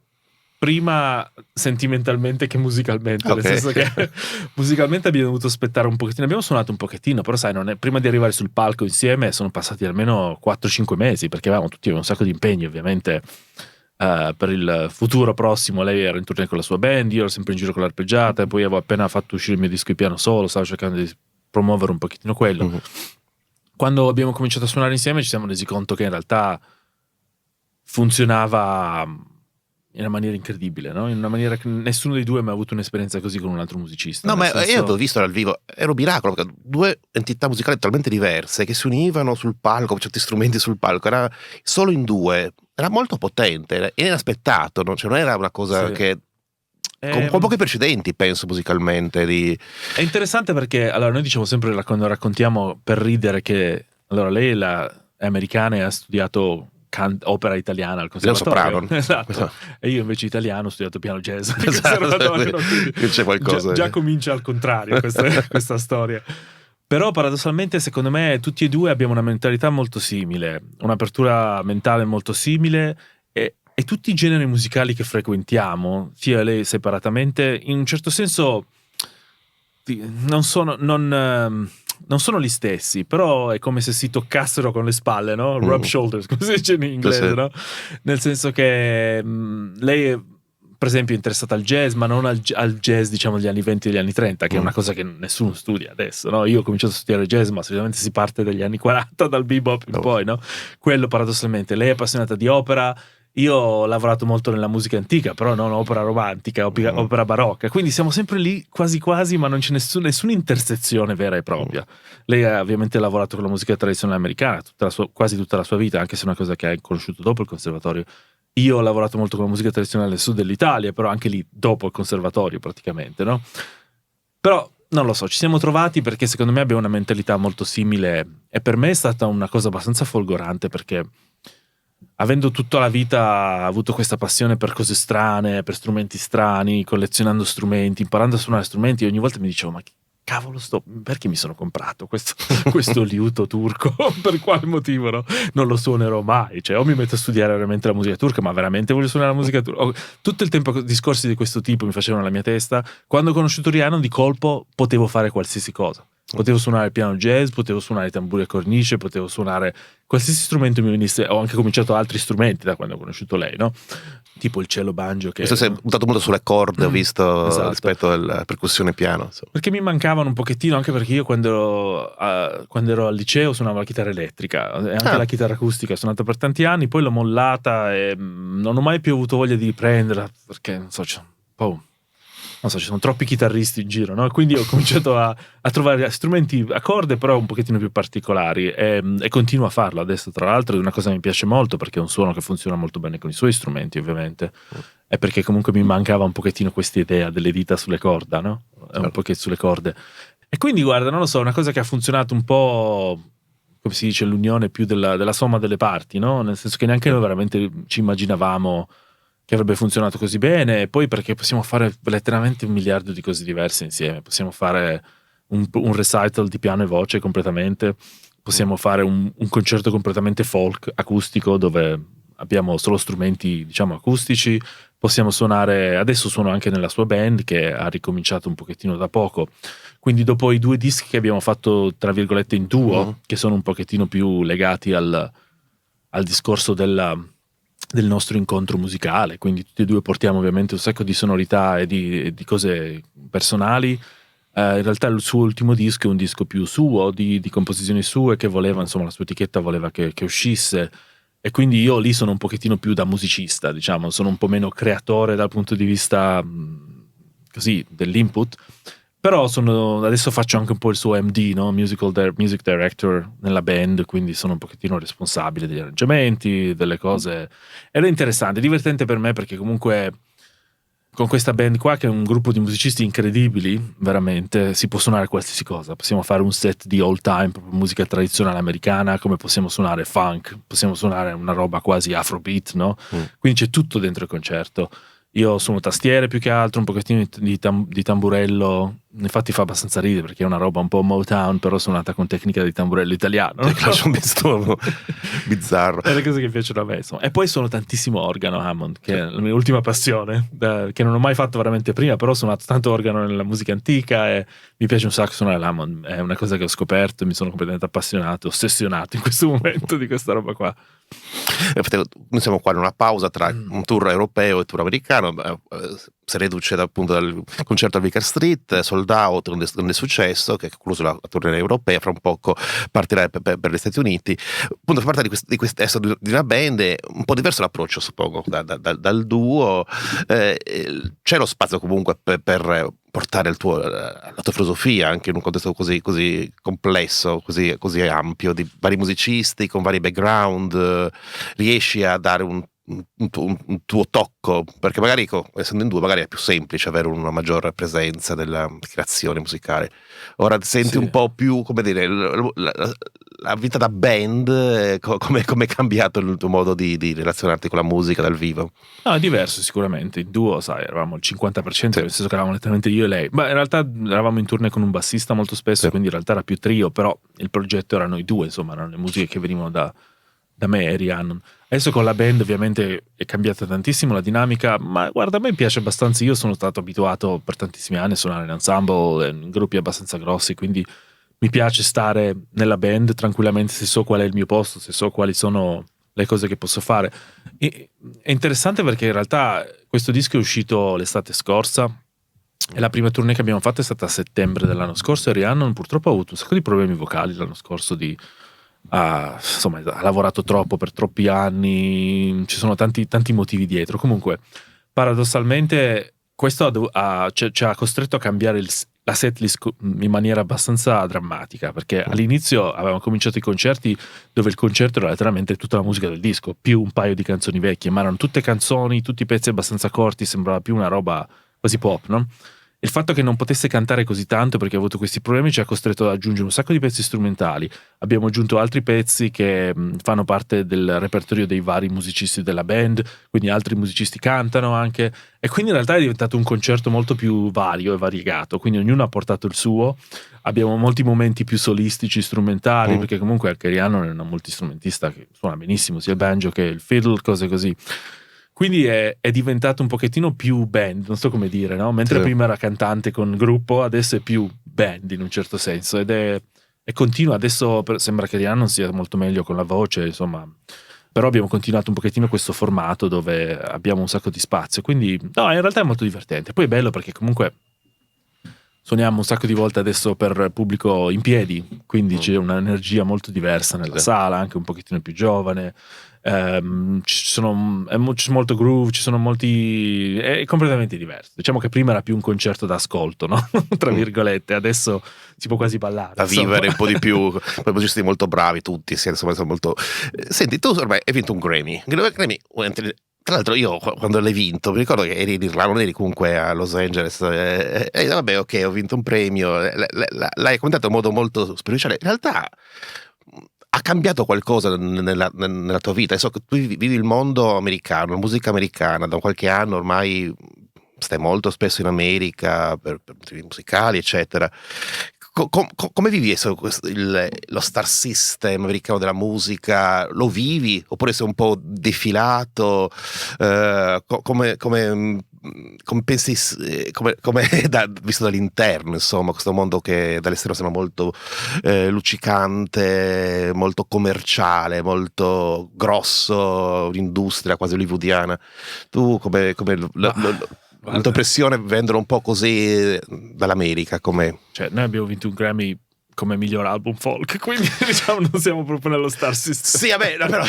prima sentimentalmente che musicalmente, nel senso che musicalmente abbiamo dovuto aspettare un pochettino, abbiamo suonato un pochettino, però sai, prima di arrivare sul palco insieme sono passati almeno 4-5 mesi, perché avevamo un sacco di impegni ovviamente per il futuro prossimo. Lei era in tournée con la sua band, io ero sempre in giro con l'arpeggiata, e poi avevo appena fatto uscire il mio disco di piano solo, stavo cercando di promuovere un pochettino quello. Quando abbiamo cominciato a suonare insieme ci siamo resi conto che in realtà funzionava in una maniera incredibile, no? In una maniera che nessuno dei due ha mai avuto un'esperienza così con un altro musicista. No, ma io avevo visto dal vivo, era un miracolo, perché due entità musicali talmente diverse che si univano sul palco, con certi strumenti sul palco, era solo in due, era molto potente, era inaspettato, no? Cioè non era una cosa che con pochi precedenti, penso, musicalmente. È interessante perché, allora, noi diciamo sempre, quando raccontiamo per ridere, che allora lei è americana e ha studiato opera italiana al conservatorio, esatto. E io invece italiano ho studiato piano jazz al conservatorio, c'è qualcosa già comincia al contrario questa storia. Però paradossalmente secondo me tutti e due abbiamo una mentalità molto simile, un'apertura mentale molto simile, e tutti i generi musicali che frequentiamo, sia lei separatamente, in un certo senso non sono gli stessi, però è come se si toccassero con le spalle, no? Rub shoulders, come si dice in inglese, no? Nel senso che lei è, per esempio, interessata al jazz, ma non al jazz, diciamo, degli anni 20 e degli anni 30, che è una cosa che nessuno studia adesso, no? Io ho cominciato a studiare jazz, ma solitamente si parte dagli anni 40, dal bebop in poi, no? Quello paradossalmente. Lei è appassionata di opera. Io ho lavorato molto nella musica antica, però non opera romantica, opera barocca, quindi siamo sempre lì quasi quasi, ma non c'è nessuna intersezione vera e propria. Lei ha ovviamente lavorato con la musica tradizionale americana quasi tutta la sua vita, anche se è una cosa che ha conosciuto dopo il conservatorio. Io ho lavorato molto con la musica tradizionale del sud dell'Italia, però anche lì dopo il conservatorio praticamente, no? Però non lo so, ci siamo trovati perché secondo me abbiamo una mentalità molto simile, e per me è stata una cosa abbastanza folgorante, perché avendo tutta la vita avuto questa passione per cose strane, per strumenti strani, collezionando strumenti, imparando a suonare strumenti, ogni volta mi dicevo: ma che cavolo perché mi sono comprato questo liuto turco? Per quale motivo, no? Non lo suonerò mai, cioè o mi metto a studiare veramente la musica turca, ma veramente voglio suonare la musica turca? Tutto il tempo discorsi di questo tipo mi facevano la mia testa. Quando ho conosciuto Rihanna, di colpo potevo fare qualsiasi cosa. Potevo suonare il piano jazz, potevo suonare i tamburi a cornice, potevo suonare qualsiasi strumento mi venisse. Ho anche cominciato altri strumenti da quando ho conosciuto lei, no? Tipo il cello banjo. Che Questo si è buttato molto sulle corde, ho visto, esatto, rispetto alla percussione piano. Insomma. Perché mi mancavano un pochettino, anche perché io quando ero al liceo suonavo la chitarra elettrica e anche la chitarra acustica, ho suonato per tanti anni, poi l'ho mollata e non ho mai più avuto voglia di riprenderla, perché non so, ci sono troppi chitarristi in giro, no? Quindi ho cominciato a trovare strumenti a corde però un pochettino più particolari e continuo a farlo adesso. Tra l'altro è una cosa che mi piace molto, perché è un suono che funziona molto bene con i suoi strumenti, ovviamente, è perché comunque mi mancava un pochettino questa idea delle dita sulle corde, no? Un pochettino sulle corde. E quindi guarda, non lo so, una cosa che ha funzionato un po', come si dice, l'unione più della somma delle parti, no? Nel senso che neanche noi veramente ci immaginavamo che avrebbe funzionato così bene, e poi perché possiamo fare letteralmente 1 miliardo di cose diverse insieme. Possiamo fare un recital di piano e voce completamente, possiamo fare un concerto completamente folk, acustico, dove abbiamo solo strumenti, diciamo, acustici, possiamo suonare, adesso suono anche nella sua band che ha ricominciato un pochettino da poco, quindi dopo i 2 dischi che abbiamo fatto tra virgolette in duo, che sono un pochettino più legati al discorso del nostro incontro musicale, quindi tutti e 2 portiamo ovviamente un sacco di sonorità e di cose personali. In realtà il suo ultimo disco è un disco più suo, di composizioni sue, che voleva, insomma, la sua etichetta voleva che uscisse, e quindi io lì sono un pochettino più da musicista, diciamo, sono un po' meno creatore dal punto di vista così dell'input. Però adesso faccio anche un po' il suo MD, no? Music Director nella band, quindi sono un pochettino responsabile degli arrangiamenti, delle cose. Ed è interessante, divertente per me, perché comunque con questa band qua, che è un gruppo di musicisti incredibili, veramente, si può suonare qualsiasi cosa. Possiamo fare un set di old time, proprio musica tradizionale americana, come possiamo suonare funk, possiamo suonare una roba quasi afrobeat, no? Quindi c'è tutto dentro il concerto. Io suono tastiere più che altro, un pochettino di tamburello, infatti fa abbastanza ridere perché è una roba un po' Motown, però suonata con tecnica di tamburello italiano. C'è un mistoro bizzarro. È le cose che piacciono a me, insomma. E poi suono tantissimo organo Hammond, che è la mia ultima passione, che non ho mai fatto veramente prima, però ho suonato tanto organo nella musica antica e mi piace un sacco suonare l'Hammond. È una cosa che ho scoperto e mi sono completamente appassionato, ossessionato in questo momento di questa roba qua. Noi siamo qua in una pausa tra un tour europeo e tour americano, si riduce appunto dal concerto al Vicar Street, sold out, un grande successo, che ha concluso la tournée europea. Fra un poco partirà per gli Stati Uniti. Appunto, fa parte di una band, un po' diverso l'approccio, suppongo, dal duo. C'è lo spazio comunque per portare la tua filosofia anche in un contesto così complesso, così ampio, di vari musicisti con vari background. Riesci a dare un tuo tocco, perché magari essendo in due magari è più semplice avere una maggiore presenza della creazione musicale. Ora senti un po' più, come dire, la vita da band, come è cambiato il tuo modo di relazionarti con la musica dal vivo? No, è diverso sicuramente. In duo, sai, eravamo il 50%, nel senso che eravamo letteralmente io e lei, ma in realtà eravamo in tournée con un bassista molto spesso, quindi in realtà era più trio, però il progetto era noi 2, insomma, erano le musiche che venivano da me e Rhiannon. Adesso con la band ovviamente è cambiata tantissimo la dinamica, ma guarda, a me piace abbastanza. Io sono stato abituato per tantissimi anni a suonare in ensemble, in gruppi abbastanza grossi, quindi mi piace stare nella band tranquillamente se so qual è il mio posto, se so quali sono le cose che posso fare. È interessante perché in realtà questo disco è uscito l'estate scorsa e la prima tournée che abbiamo fatto è stata a settembre dell'anno scorso, e Rhiannon purtroppo ha avuto un sacco di problemi vocali l'anno scorso, insomma, ha lavorato troppo per troppi anni, ci sono tanti motivi dietro. Comunque, paradossalmente, questo ci ha costretto a cambiare la setlist in maniera abbastanza drammatica, perché all'inizio avevamo cominciato i concerti dove il concerto era letteralmente tutta la musica del disco, più un paio di canzoni vecchie, ma erano tutte canzoni, tutti pezzi abbastanza corti, sembrava più una roba quasi pop, no? Il fatto che non potesse cantare così tanto perché ha avuto questi problemi ci ha costretto ad aggiungere un sacco di pezzi strumentali. Abbiamo aggiunto altri pezzi che fanno parte del repertorio dei vari musicisti della band, quindi altri musicisti cantano anche, e quindi in realtà è diventato un concerto molto più vario e variegato, quindi ognuno ha portato il suo. Abbiamo molti momenti più solistici, strumentali, perché comunque anche Rhiannon è una multistrumentista che suona benissimo sia il banjo che il fiddle, cose così. Quindi è diventato un pochettino più band, non so come dire, no? Mentre prima era cantante con gruppo, adesso è più band in un certo senso, ed è continua. Adesso sembra che Rihanna sia molto meglio con la voce, insomma, però abbiamo continuato un pochettino questo formato dove abbiamo un sacco di spazio, quindi no, in realtà è molto divertente. Poi è bello perché comunque suoniamo un sacco di volte adesso per pubblico in piedi, quindi c'è un'energia molto diversa nella sala, anche un pochettino più giovane. C'è molto groove, ci sono molti, è completamente diverso. Diciamo che prima era più un concerto d'ascolto, no? Tra virgolette, adesso si può quasi ballare, da vivere un po' di più. Poi musicisti molto bravi tutti, sì, insomma, sono molto... Senti, tu ormai hai vinto un Grammy. Tra l'altro io quando l'hai vinto mi ricordo che eri in Irlanda, non eri comunque a Los Angeles, vabbè, ok, ho vinto un premio, l'hai commentato in modo molto superficiale. In realtà ha cambiato qualcosa nella tua vita? Adesso che tu vivi il mondo americano, la musica americana, da qualche anno ormai stai molto spesso in America per motivi musicali, eccetera. Come vivi lo star system americano della musica? Lo vivi? Oppure sei un po' defilato? Come pensi, visto dall'interno, insomma, questo mondo che dall'esterno sembra molto luccicante, molto commerciale, molto grosso, un'industria quasi hollywoodiana. Tu la tua impressione vendono un po' così dall'America, come... Cioè, noi abbiamo vinto un Grammy come miglior album folk, quindi diciamo non siamo proprio nello star system. Sì, vabbè, no, però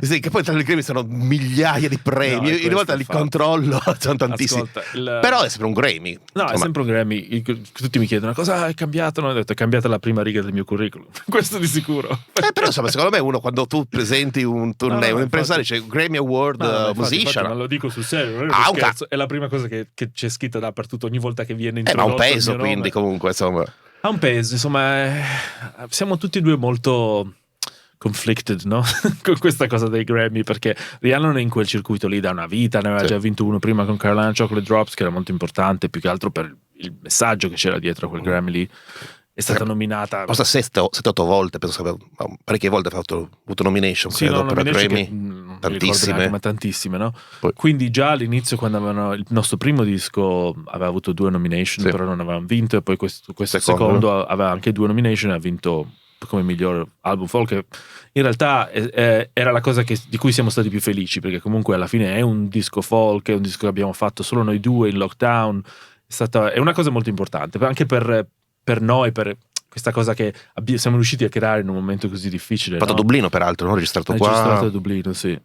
sì, che poi tra i Grammy sono migliaia di premi, No, ogni volta li controllo, sono tantissimi. Ascolta, però è sempre un Grammy. No, insomma, è sempre un Grammy. Tutti mi chiedono cosa è cambiato, ho detto è cambiata la prima riga del mio curriculum. Questo di sicuro. Però insomma, secondo me uno quando tu presenti un tournée, un impresario, c'è Grammy Award Musician. Ma lo dico sul serio, non è un scherzo, è la prima cosa che c'è scritta dappertutto ogni volta che viene introdotto. Ma ha un peso, quindi comunque, insomma. Ha un peso, insomma, siamo tutti e due molto conflicted, no? Con questa cosa dei Grammy, perché Rihanna non è in quel circuito lì da una vita, ne aveva già vinto uno prima con Carolina Chocolate Drops, che era molto importante, più che altro per il messaggio che c'era dietro a quel Grammy lì. È stata nominata 7-8 volte, penso che parecchie volte ha avuto nomination, sì, credo, no, per Grammy, tantissime. Ma tantissime, no? Quindi già all'inizio, quando avevano il nostro primo disco aveva avuto 2 nomination, però non avevamo vinto, e poi questo secondo aveva anche 2 nomination e ha vinto come miglior album folk. In realtà era la cosa di cui siamo stati più felici, perché comunque alla fine è un disco folk, è un disco che abbiamo fatto solo noi due in lockdown, è una cosa molto importante anche per noi, per questa cosa che siamo riusciti a creare in un momento così difficile. Fatto a Dublino, peraltro, non registrato qua. Registrato a Dublino, sì.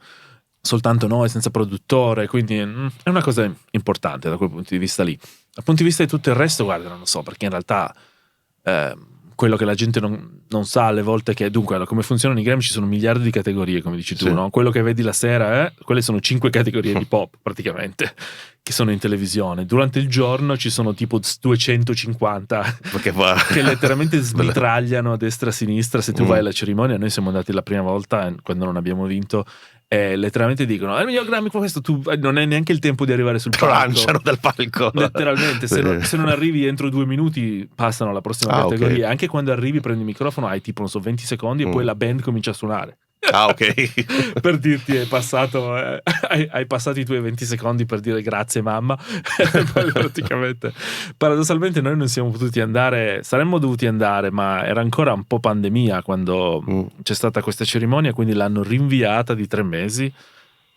Soltanto noi, senza produttore, quindi è una cosa importante da quel punto di vista lì. Dal punto di vista di tutto il resto, guarda, non lo so, perché in realtà quello che la gente non sa alle volte che, dunque, come funzionano i Grammy, ci sono miliardi di categorie, come dici tu, no? Quello che vedi la sera, quelle sono 5 categorie di pop, praticamente, che sono in televisione. Durante il giorno ci sono tipo 250 che letteralmente smitragliano a destra e a sinistra. Se tu vai alla cerimonia, noi siamo andati la prima volta quando non abbiamo vinto, e letteralmente dicono il miglior Grammy, questo, tu non hai neanche il tempo di arrivare sul palco, lanciano dal palco letteralmente. Se non arrivi entro 2 minuti passano alla prossima categoria. Okay. Anche quando arrivi, prendi il microfono, hai tipo non so 20 secondi e poi la band comincia a suonare. Ok. Per dirti hai passato i tuoi 20 secondi per dire grazie mamma. Poi praticamente, paradossalmente, noi non siamo potuti andare, saremmo dovuti andare, ma era ancora un po' pandemia quando c'è stata questa cerimonia, quindi l'hanno rinviata di 3 mesi.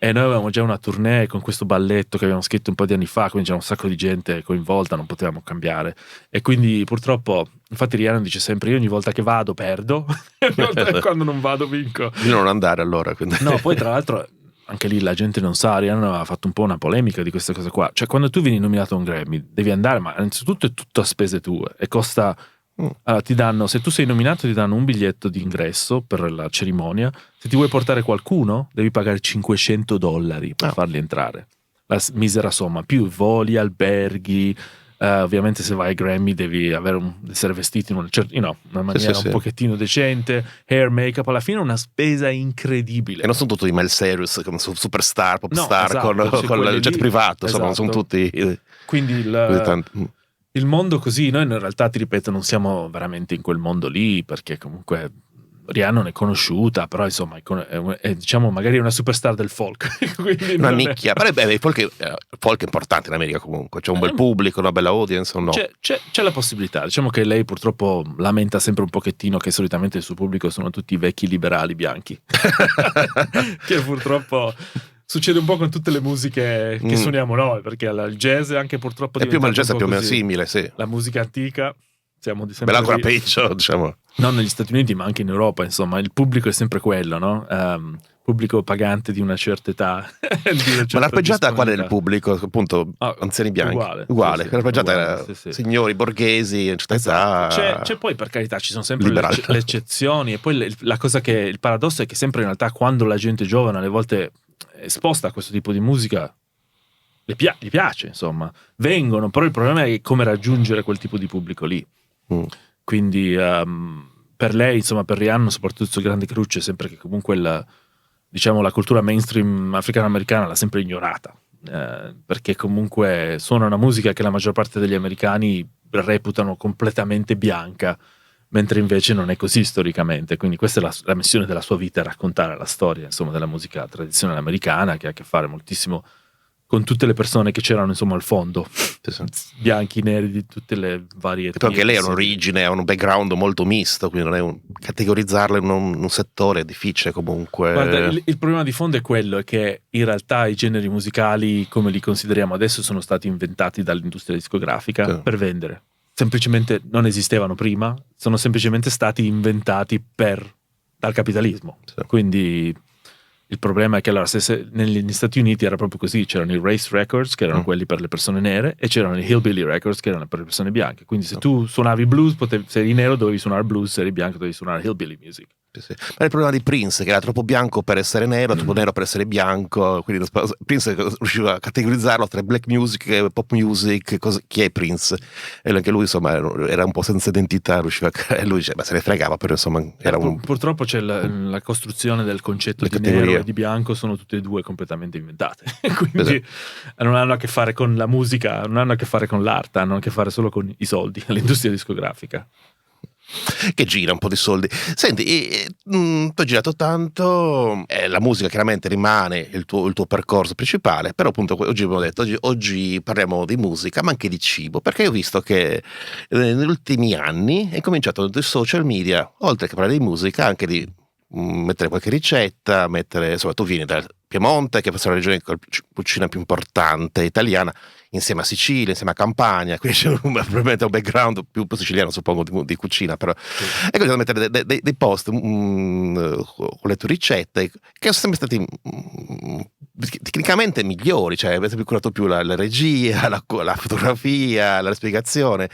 E noi avevamo già una tournée con questo balletto che abbiamo scritto un po' di anni fa, quindi c'era un sacco di gente coinvolta, non potevamo cambiare. E quindi purtroppo, infatti Rihanna dice sempre, io ogni volta che vado perdo, e quando non vado vinco. Io non andare allora. Quindi. No, poi tra l'altro anche lì la gente non sa, Rihanna aveva fatto un po' una polemica di queste cose qua. Cioè quando tu vieni nominato a un Grammy devi andare, ma innanzitutto è tutto a spese tue e costa... Allora, ti danno, se tu sei nominato ti danno un biglietto di ingresso per la cerimonia. Se ti vuoi portare qualcuno devi pagare $500 per farli entrare, la misera somma, più voli, alberghi. Ovviamente se vai ai Grammy devi essere vestito in una maniera un pochettino decente, hair, make-up, alla fine è una spesa incredibile. E non sono tutti i Miley Cyrus come superstar, popstar, esatto, con il jet privato, insomma, non sono tutti. Quindi il mondo così, noi in realtà, ti ripeto, non siamo veramente in quel mondo lì, perché comunque Rihanna non è conosciuta, però insomma è, diciamo magari una superstar del folk. Quindi Una non è- nicchia, però il folk è importante in America comunque, c'è un bel pubblico, una bella audience o no? C'è la possibilità, diciamo che lei purtroppo lamenta sempre un pochettino che solitamente il suo pubblico sono tutti vecchi liberali bianchi, che purtroppo succede un po' con tutte le musiche che suoniamo noi, perché il jazz è anche purtroppo È più o meno il diventato jazz è un più o po' meno così. simile, sì. La musica antica, siamo di sempre Bella ancora lì. peggio, diciamo. Non negli Stati Uniti, ma anche in Europa, insomma, il pubblico è sempre quello, no? Pubblico pagante di una certa età. Di una certa Ma l'arpeggiata qual è il disponibilità. pubblico? Appunto, anziani bianchi. Uguale, sì, L'arpeggiata uguale, era sì. signori borghesi, in certa Esatto. età. C'è poi, per carità, ci sono sempre Liberale. le eccezioni, e poi la cosa che il paradosso è che sempre in realtà quando la gente giovane alle volte è esposta a questo tipo di musica gli piace, insomma, vengono, però il problema è come raggiungere quel tipo di pubblico lì. Quindi per lei, insomma, per Rihanna soprattutto il suo grande cruccio è sempre che comunque diciamo la cultura mainstream africano-americana l'ha sempre ignorata, perché comunque suona una musica che la maggior parte degli americani reputano completamente bianca, mentre invece non è così storicamente. Quindi questa è la missione della sua vita, è raccontare la storia, insomma, della musica tradizionale americana, che ha a che fare moltissimo con tutte le persone che c'erano, insomma, al fondo, bianchi, neri, di tutte le varie etnie. Perché lei ha un'origine, ha un background molto misto, quindi non è categorizzarla in un settore è difficile comunque. Guarda, il problema di fondo è quello, è che in realtà i generi musicali, come li consideriamo adesso, sono stati inventati dall'industria discografica per vendere. Semplicemente non esistevano prima, sono semplicemente stati inventati dal capitalismo. Quindi il problema è che allora negli Stati Uniti era proprio così, c'erano i race records che erano quelli per le persone nere e c'erano i hillbilly records che erano per le persone bianche. Quindi se tu suonavi blues, se eri nero dovevi suonare blues, se eri bianco dovevi suonare hillbilly music. Sì. Ma il problema di Prince che era troppo bianco per essere nero, troppo nero per essere bianco, quindi Prince riusciva a categorizzarlo tra black music e pop music. Chi è Prince? E anche lui insomma era un po' senza identità, e lui ma se ne fregava, però insomma era purtroppo c'è la costruzione del concetto di nero e di bianco, sono tutte e due completamente inventate. Quindi non hanno a che fare con la musica, non hanno a che fare con l'arte, hanno a che fare solo con i soldi, l'industria discografica che gira un po' di soldi. Senti, tu hai girato tanto, la musica chiaramente rimane il tuo percorso principale, però appunto oggi abbiamo detto, oggi parliamo di musica ma anche di cibo, perché ho visto che negli ultimi anni è cominciato dai social media, oltre che parlare di musica, anche di mettere qualche ricetta, insomma tu vieni dal Piemonte, che è la regione con la cucina più importante italiana, insieme a Sicilia, insieme a Campania, quindi c'è probabilmente un background più siciliano, suppongo, di cucina, però e quindi mettere dei post con le tue ricette che sono sempre stati tecnicamente migliori, cioè avete curato più la regia, la fotografia, la spiegazione.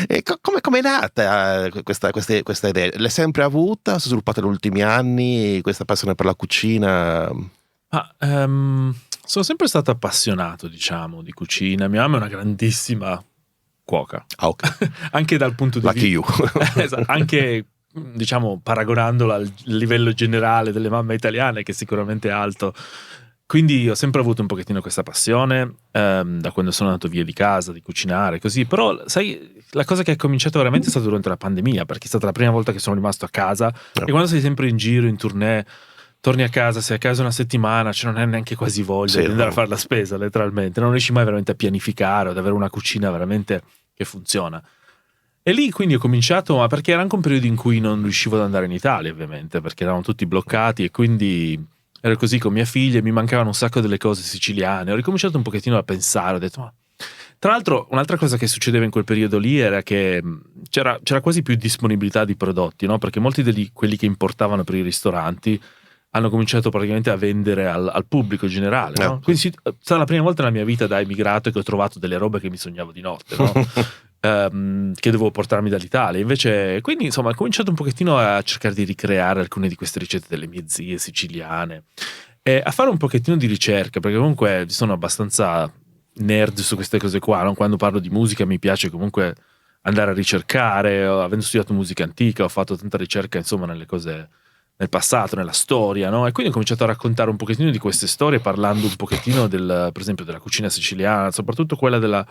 E come è nata questa idea? L'hai sempre avuta? Si è sviluppata negli ultimi anni questa passione per la cucina? Sono sempre stato appassionato, diciamo, di cucina. Mia mamma è una grandissima cuoca. Okay. Anche dal punto di vista esatto, anche diciamo paragonandola al livello generale delle mamme italiane, che sicuramente è alto. Quindi ho sempre avuto un pochettino questa passione da quando sono andato via di casa, di cucinare, così. Però sai, la cosa che è cominciata veramente è stata durante la pandemia, perché è stata la prima volta che sono rimasto a casa. E quando sei sempre in giro, in tournée, torni a casa, sei a casa una settimana, cioè non hai neanche quasi voglia di andare a fare la spesa, letteralmente. Non riesci mai veramente a pianificare o ad avere una cucina veramente che funziona. E lì quindi ho cominciato, ma perché era anche un periodo in cui non riuscivo ad andare in Italia, ovviamente, perché eravamo tutti bloccati e quindi ero così con mia figlia e mi mancavano un sacco delle cose siciliane. Ho ricominciato un pochettino a pensare, ho detto, ma... Tra l'altro, un'altra cosa che succedeva in quel periodo lì era che c'era quasi più disponibilità di prodotti, no? Perché molti di quelli che importavano per i ristoranti hanno cominciato praticamente a vendere al pubblico generale, no? Quindi è stata la prima volta nella mia vita da emigrato che ho trovato delle robe che mi sognavo di notte, no? Che dovevo portarmi dall'Italia. Invece, quindi insomma, ho cominciato un pochettino a cercare di ricreare alcune di queste ricette delle mie zie siciliane e a fare un pochettino di ricerca, perché comunque sono abbastanza nerd su queste cose qua, no? Quando parlo di musica mi piace comunque andare a ricercare. Avendo studiato musica antica ho fatto tanta ricerca, insomma, nelle cose, nel passato, nella storia, no? E quindi ho cominciato a raccontare un pochettino di queste storie, parlando un pochettino per esempio della cucina siciliana, soprattutto quella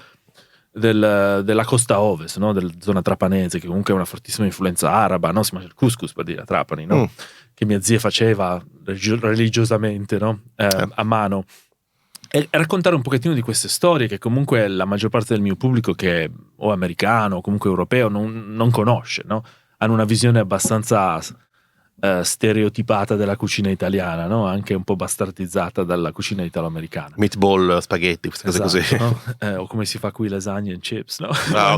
della costa ovest, no? Della zona trapanese, che comunque è una fortissima influenza araba, no? Si mangia il couscous per dire a Trapani, no? Che mia zia faceva religiosamente, no? A mano. E raccontare un pochettino di queste storie che comunque la maggior parte del mio pubblico, che è o americano o comunque europeo, non conosce, no? Hanno una visione abbastanza stereotipata della cucina italiana, no? Anche un po' bastardizzata dalla cucina italo-americana. Meatball, spaghetti, queste cose così. No? O come si fa qui lasagne and chips, no? No,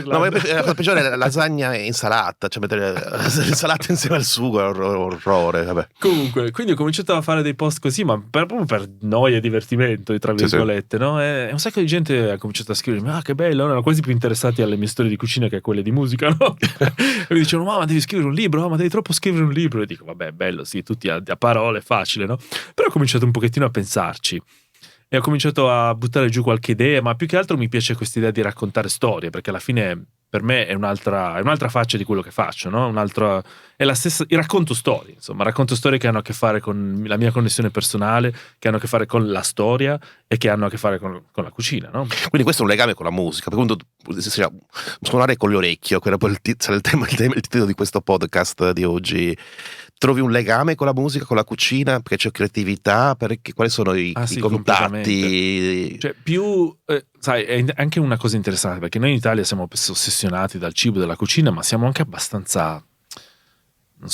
no, ma la peggiore è la lasagna e insalata, cioè mettere l'insalata insieme al sugo è orrore, vabbè. Comunque, quindi ho cominciato a fare dei post così, ma proprio per noia e divertimento, tra virgolette, no? E un sacco di gente ha cominciato a scrivermi, che bello, erano quasi più interessati alle mie storie di cucina che a quelle di musica, no? E mi dicevano, ma devi scrivere un libro, ma devi troppo scrivere un libro. E dico, vabbè, bello, sì, tutti a parole, facile, no? Però ho cominciato un pochettino a pensarci e ho cominciato a buttare giù qualche idea, ma più che altro mi piace questa idea di raccontare storie, perché alla fine per me è un'altra faccia di quello che faccio, no? È la stessa, racconto storie, insomma, racconto storie che hanno a che fare con la mia connessione personale, che hanno a che fare con la storia e che hanno a che fare con la cucina, no? Quindi questo è un legame con la musica, perché quando suonare con le orecchie, quello poi sarà il titolo di questo podcast di oggi. Trovi un legame con la musica, con la cucina, perché c'è creatività, perché quali sono i contatti? Cioè sai, è anche una cosa interessante, perché noi in Italia siamo ossessionati dal cibo e dalla cucina, ma siamo anche abbastanza,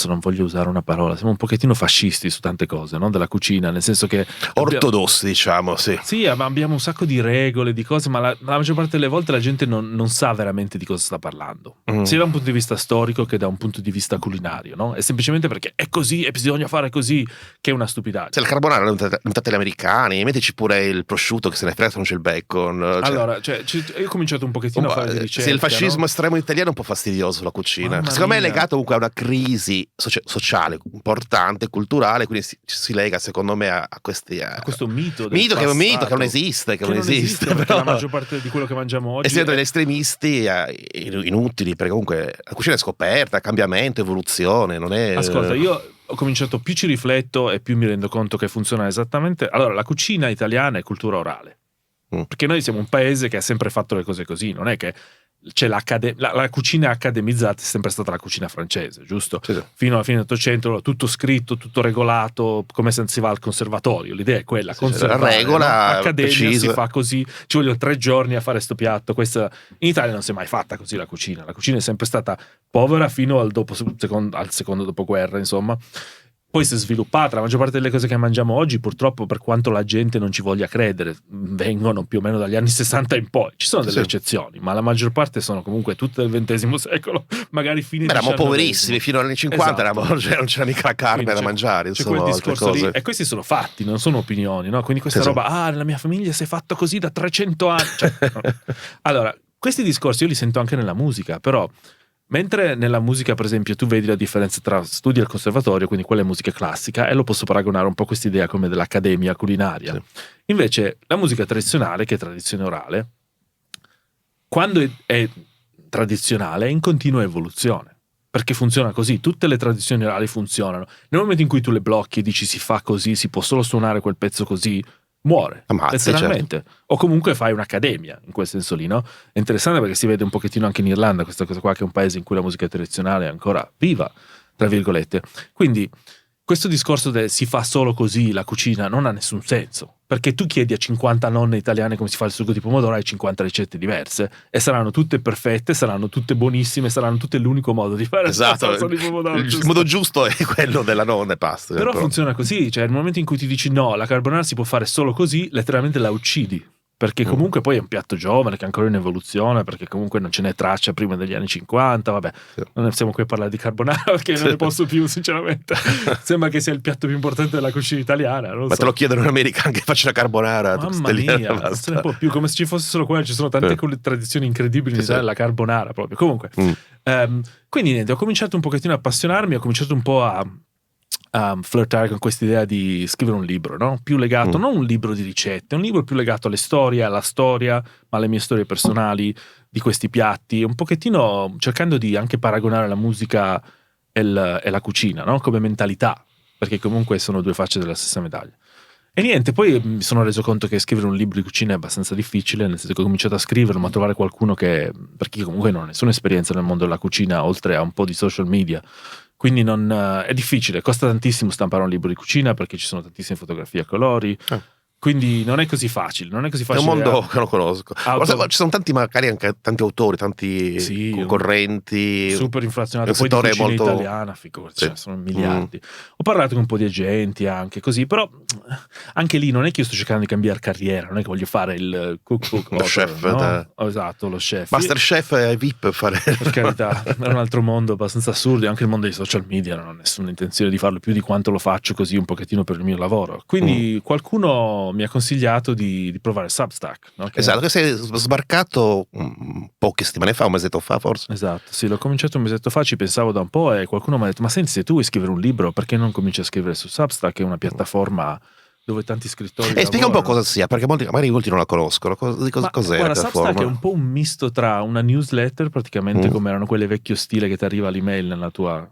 non voglio usare una parola, siamo un pochettino fascisti su tante cose, no? Della cucina, nel senso che ortodossi, diciamo, sì. Sì, ma abbiamo un sacco di regole, di cose, ma la maggior parte delle volte la gente non sa veramente di cosa sta parlando, sia da un punto di vista storico che da un punto di vista culinario, no? È semplicemente perché è così e bisogna fare così, che è una stupidaggine. Se la carbonara l'hanno inventata gli americani, mettici pure il prosciutto che se ne frega, non c'è il bacon. Allora, io ho cominciato un pochettino a fare di ricerca. Sì, il fascismo estremo italiano è un po' fastidioso sulla cucina. Secondo me è legato comunque a una crisi sociale importante, culturale, quindi si lega secondo me a questo mito che è un mito che non esiste, però la maggior parte di quello che mangiamo oggi e si vedono gli estremisti inutili, perché comunque la cucina è scoperta, cambiamento, evoluzione, non è... Ascolta, io ho cominciato, più ci rifletto e più mi rendo conto che funziona esattamente. Allora, la cucina italiana è cultura orale, perché noi siamo un paese che ha sempre fatto le cose così, non è che c'è la cucina accademizzata, è sempre stata la cucina francese, giusto? Sì. Fino alla fine dell'Ottocento tutto scritto, tutto regolato, come se si va al conservatorio, l'idea è quella, la regola, no? Accademia precisa. Si fa così, ci vogliono 3 giorni a fare sto piatto. In Italia non si è mai fatta così la cucina è sempre stata povera fino al secondo dopoguerra, insomma. Poi si è sviluppata, la maggior parte delle cose che mangiamo oggi, purtroppo, per quanto la gente non ci voglia credere, vengono più o meno dagli anni 60 in poi. Ci sono delle eccezioni, ma la maggior parte sono comunque tutte del XX secolo, magari fine XIX. Eravamo poverissimi, fino agli anni 50 esatto. Non c'era mica la carne da mangiare, insomma, quel discorso cose. lì, e questi sono fatti, non sono opinioni, no? Quindi questa roba, nella mia famiglia si è fatto così da 300 anni. Allora, questi discorsi io li sento anche nella musica, però... Mentre nella musica, per esempio, tu vedi la differenza tra studi al conservatorio, quindi quella è musica classica, e lo posso paragonare un po' a quest'idea come dell'accademia culinaria. Sì. Invece la musica tradizionale, che è tradizione orale, quando è tradizionale è in continua evoluzione, perché funziona così, tutte le tradizioni orali funzionano. Nel momento in cui tu le blocchi e dici si fa così, si può solo suonare quel pezzo così, muore, letteralmente. Certo. O comunque fai un'accademia, in quel senso lì, no? È interessante perché si vede un pochettino anche in Irlanda questa cosa qua, che è un paese in cui la musica tradizionale è ancora viva, tra virgolette. Quindi questo discorso del si fa solo così la cucina non ha nessun senso, perché tu chiedi a 50 nonne italiane come si fa il sugo di pomodoro, hai 50 ricette diverse e saranno tutte perfette, saranno tutte buonissime, saranno tutte l'unico modo di fare la salsa di pomodoro. Il modo giusto è quello della nonna e pasta. Però funziona così, cioè nel momento in cui ti dici no, la carbonara si può fare solo così, letteralmente la uccidi. Perché comunque poi è un piatto giovane che è ancora in evoluzione, perché comunque non ce n'è traccia prima degli anni 50, vabbè, non siamo qui a parlare di carbonara perché non ne posso più, sinceramente. Sembra che sia il piatto più importante della cucina italiana. Ma te lo chiedono in America anche faccia la carbonara. Mamma mia, non se ne può più, come se ci fosse solo quello, ci sono tante tradizioni incredibili in Italia, la carbonara proprio. Comunque, quindi niente, ho cominciato un pochettino a appassionarmi, ho cominciato un po' a flirtare con questa idea di scrivere un libro, no? Più legato, non un libro di ricette, un libro più legato alle storie, alla storia, ma alle mie storie personali di questi piatti, un pochettino cercando di anche paragonare la musica e la cucina, no? Come mentalità, perché comunque sono 2 facce della stessa medaglia. E niente, poi mi sono reso conto che scrivere un libro di cucina è abbastanza difficile, nel senso che ho cominciato a scriverlo, ma trovare qualcuno perché io comunque non ho nessuna esperienza nel mondo della cucina, oltre a un po' di social media. Quindi è difficile, costa tantissimo stampare un libro di cucina perché ci sono tantissime fotografie a colori. Quindi non è così facile, È un mondo che non conosco. Ci sono tanti, magari anche tanti autori, tanti concorrenti. Super inflazionato. Poi di cucina italiana, figurati, sono miliardi. Ho parlato con un po' di agenti anche così, però anche lì non è che io sto cercando di cambiare carriera, non è che voglio fare il cookbook. Lo chef. No? Esatto, lo chef. Masterchef e VIP fare. Per carità, è un altro mondo abbastanza assurdo, anche il mondo dei social media non ho nessuna intenzione di farlo più di quanto lo faccio così un pochettino per il mio lavoro. Quindi qualcuno mi ha consigliato di provare Substack, no? Esatto, che sei sbarcato poche settimane fa, un mesetto fa forse. Esatto, sì, l'ho cominciato un mesetto fa, ci pensavo da un po' e qualcuno mi ha detto: ma senti, se tu vuoi scrivere un libro, perché non cominci a scrivere su Substack, che è una piattaforma dove tanti scrittori spiega un po' cosa sia, perché magari molti non la conoscono. Cos'è guarda, Substack è un po' un misto tra una newsletter, praticamente come erano quelle vecchio stile che ti arriva l'email nella tua...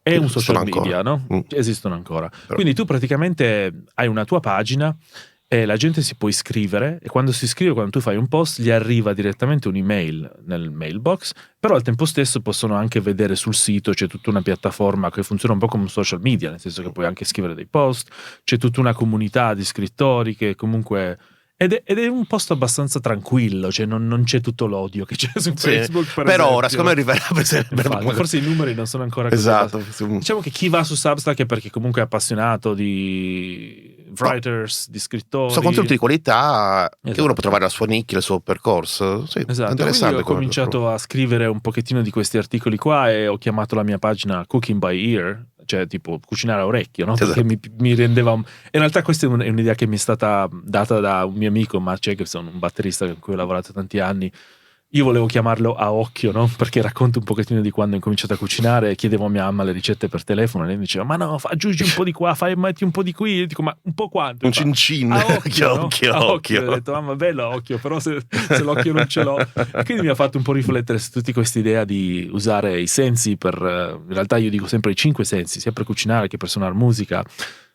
e un social media, no? Esistono ancora. Però. Quindi tu praticamente hai una tua pagina e la gente si può iscrivere, e quando si iscrive, quando tu fai un post, gli arriva direttamente un'email nel mailbox, però al tempo stesso possono anche vedere sul sito, c'è tutta una piattaforma che funziona un po' come un social media, nel senso che puoi anche scrivere dei post, c'è tutta una comunità di scrittori che comunque... Ed è un posto abbastanza tranquillo, cioè non c'è tutto l'odio che c'è su Facebook. Per ora, secondo me arriverà forse i numeri non sono ancora così. Esatto. Diciamo che chi va su Substack è perché comunque è appassionato di writers, di scrittori. Sono contenuti di qualità che uno può trovare la sua nicchia, il suo percorso. Sì, esatto. Interessante. Quindi ho cominciato a scrivere un pochettino di questi articoli qua e ho chiamato la mia pagina Cooking by Ear, cioè tipo cucinare a orecchio, no? Perché mi rendeva in realtà questa è un'idea che mi è stata data da un mio amico Maciej, che sono un batterista con cui ho lavorato tanti anni. Io volevo chiamarlo a occhio, no? Perché racconto un pochettino di quando ho incominciato a cucinare, chiedevo a mia mamma le ricette per telefono e lei mi diceva: ma no, aggiungi un po' di qua, metti un po' di qui. Io dico: ma un po' quanto? Un cincin, a occhio, no? A occhio. Ho detto: mamma, bello a occhio, però se l'occhio non ce l'ho. Quindi mi ha fatto un po' riflettere su tutta questa idea di usare i sensi per... in realtà io dico sempre i 5 sensi, sia per cucinare che per suonare musica.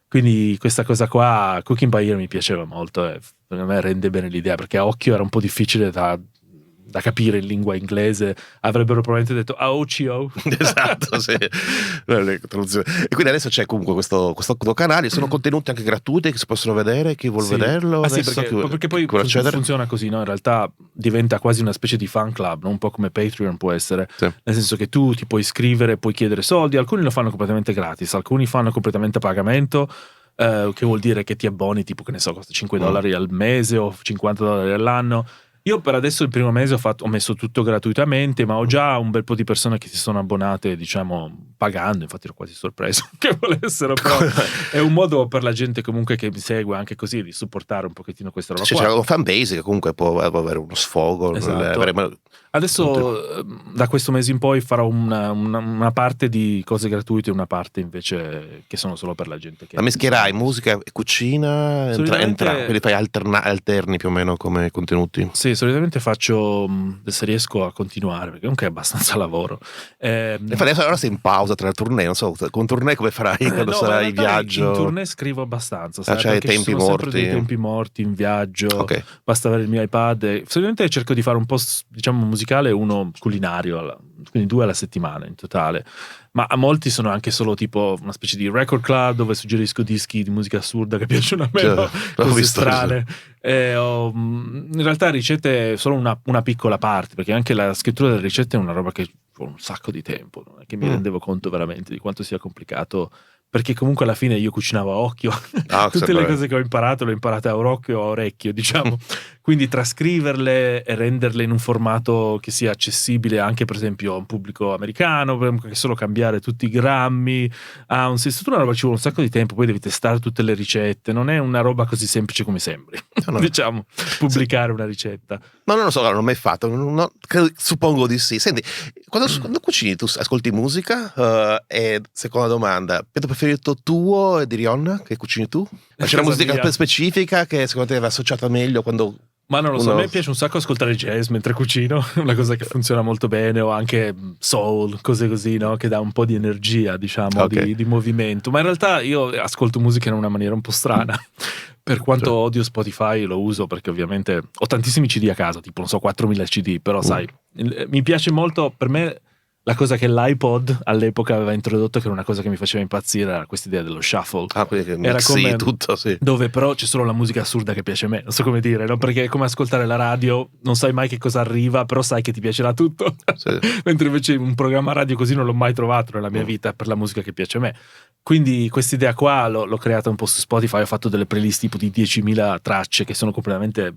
Quindi questa cosa qua, Cooking by Ear, mi piaceva molto e per me rende bene l'idea, perché a occhio era un po' difficile da capire in lingua inglese, avrebbero probabilmente detto a occhio. Esatto, sì. E quindi adesso c'è comunque questo tuo canale, sono contenuti anche gratuiti che si possono vedere, chi vuol vederlo. Sì, perché poi funziona così, no? In realtà diventa quasi una specie di fan club, no? Un po' come Patreon può essere, nel senso che tu ti puoi iscrivere, puoi chiedere soldi, alcuni lo fanno completamente gratis, alcuni fanno completamente a pagamento, che vuol dire che ti abboni tipo, che ne so, costa $5 al mese o $50 all'anno. Io per adesso il primo mese ho messo tutto gratuitamente, ma ho già un bel po' di persone che si sono abbonate, diciamo, pagando, infatti ero quasi sorpreso che volessero, però è un modo per la gente comunque che mi segue anche così di supportare un pochettino questa roba qua. C'è una fanbase che comunque può avere uno sfogo. Esatto. Adesso da questo mese in poi farò una parte di cose gratuite e una parte invece che sono solo per la gente che... Ma meschierai musica e cucina, quindi fai alterni più o meno come contenuti? Sì, solitamente faccio, se riesco a continuare, perché comunque è abbastanza lavoro. Ora sei in pausa tra le tournée, non so, con tournée come farai quando sarai in viaggio? In tournée scrivo abbastanza, c'hai tempi morti. Dei tempi morti in viaggio, basta avere il mio iPad. Solitamente cerco di fare un post, diciamo, musicale e uno culinario, quindi 2 alla settimana in totale. Ma a molti sono anche solo tipo una specie di record club dove suggerisco dischi di musica assurda che piacciono a me, cose strane. In realtà ricette è solo una piccola parte, perché anche la scrittura delle ricette è una roba che vuole un sacco di tempo, non è che mi rendevo conto veramente di quanto sia complicato, perché comunque alla fine io cucinavo a occhio. Tutte le cose che ho imparato le ho imparate a occhio o a orecchio, diciamo. Quindi trascriverle e renderle in un formato che sia accessibile anche per esempio a un pubblico americano, che solo cambiare tutti i grammi ha un senso, una roba ci vuole un sacco di tempo, poi devi testare tutte le ricette, non è una roba così semplice come sembri. Diciamo, pubblicare una ricetta. No, non lo so, non l'ho mai fatto, suppongo di sì. Senti, quando cucini tu ascolti musica? E seconda domanda, piatto preferito tuo e di Rionna che cucini tu? Ma c'è una musica specifica che secondo te è associata meglio quando... Ma non lo so, a me piace un sacco ascoltare jazz mentre cucino, una cosa che funziona molto bene, o anche soul, cose così, no? Che dà un po' di energia, diciamo, di movimento. Ma in realtà io ascolto musica in una maniera un po' strana, Per quanto odio Spotify, lo uso perché ovviamente ho tantissimi CD a casa, tipo non so 4000 CD, però sai, mi piace molto, per me la cosa che l'iPod all'epoca aveva introdotto, che era una cosa che mi faceva impazzire, era questa idea dello shuffle. Quindi che Era mixi come tutto, sì. dove però c'è solo la musica assurda che piace a me, non so come dire, no? Perché è come ascoltare la radio, non sai mai che cosa arriva, però sai che ti piacerà tutto. Sì. Mentre invece un programma radio così non l'ho mai trovato nella mia vita per la musica che piace a me. Quindi quest'idea qua l'ho creata un po' su Spotify, ho fatto delle playlist tipo di 10.000 tracce che sono completamente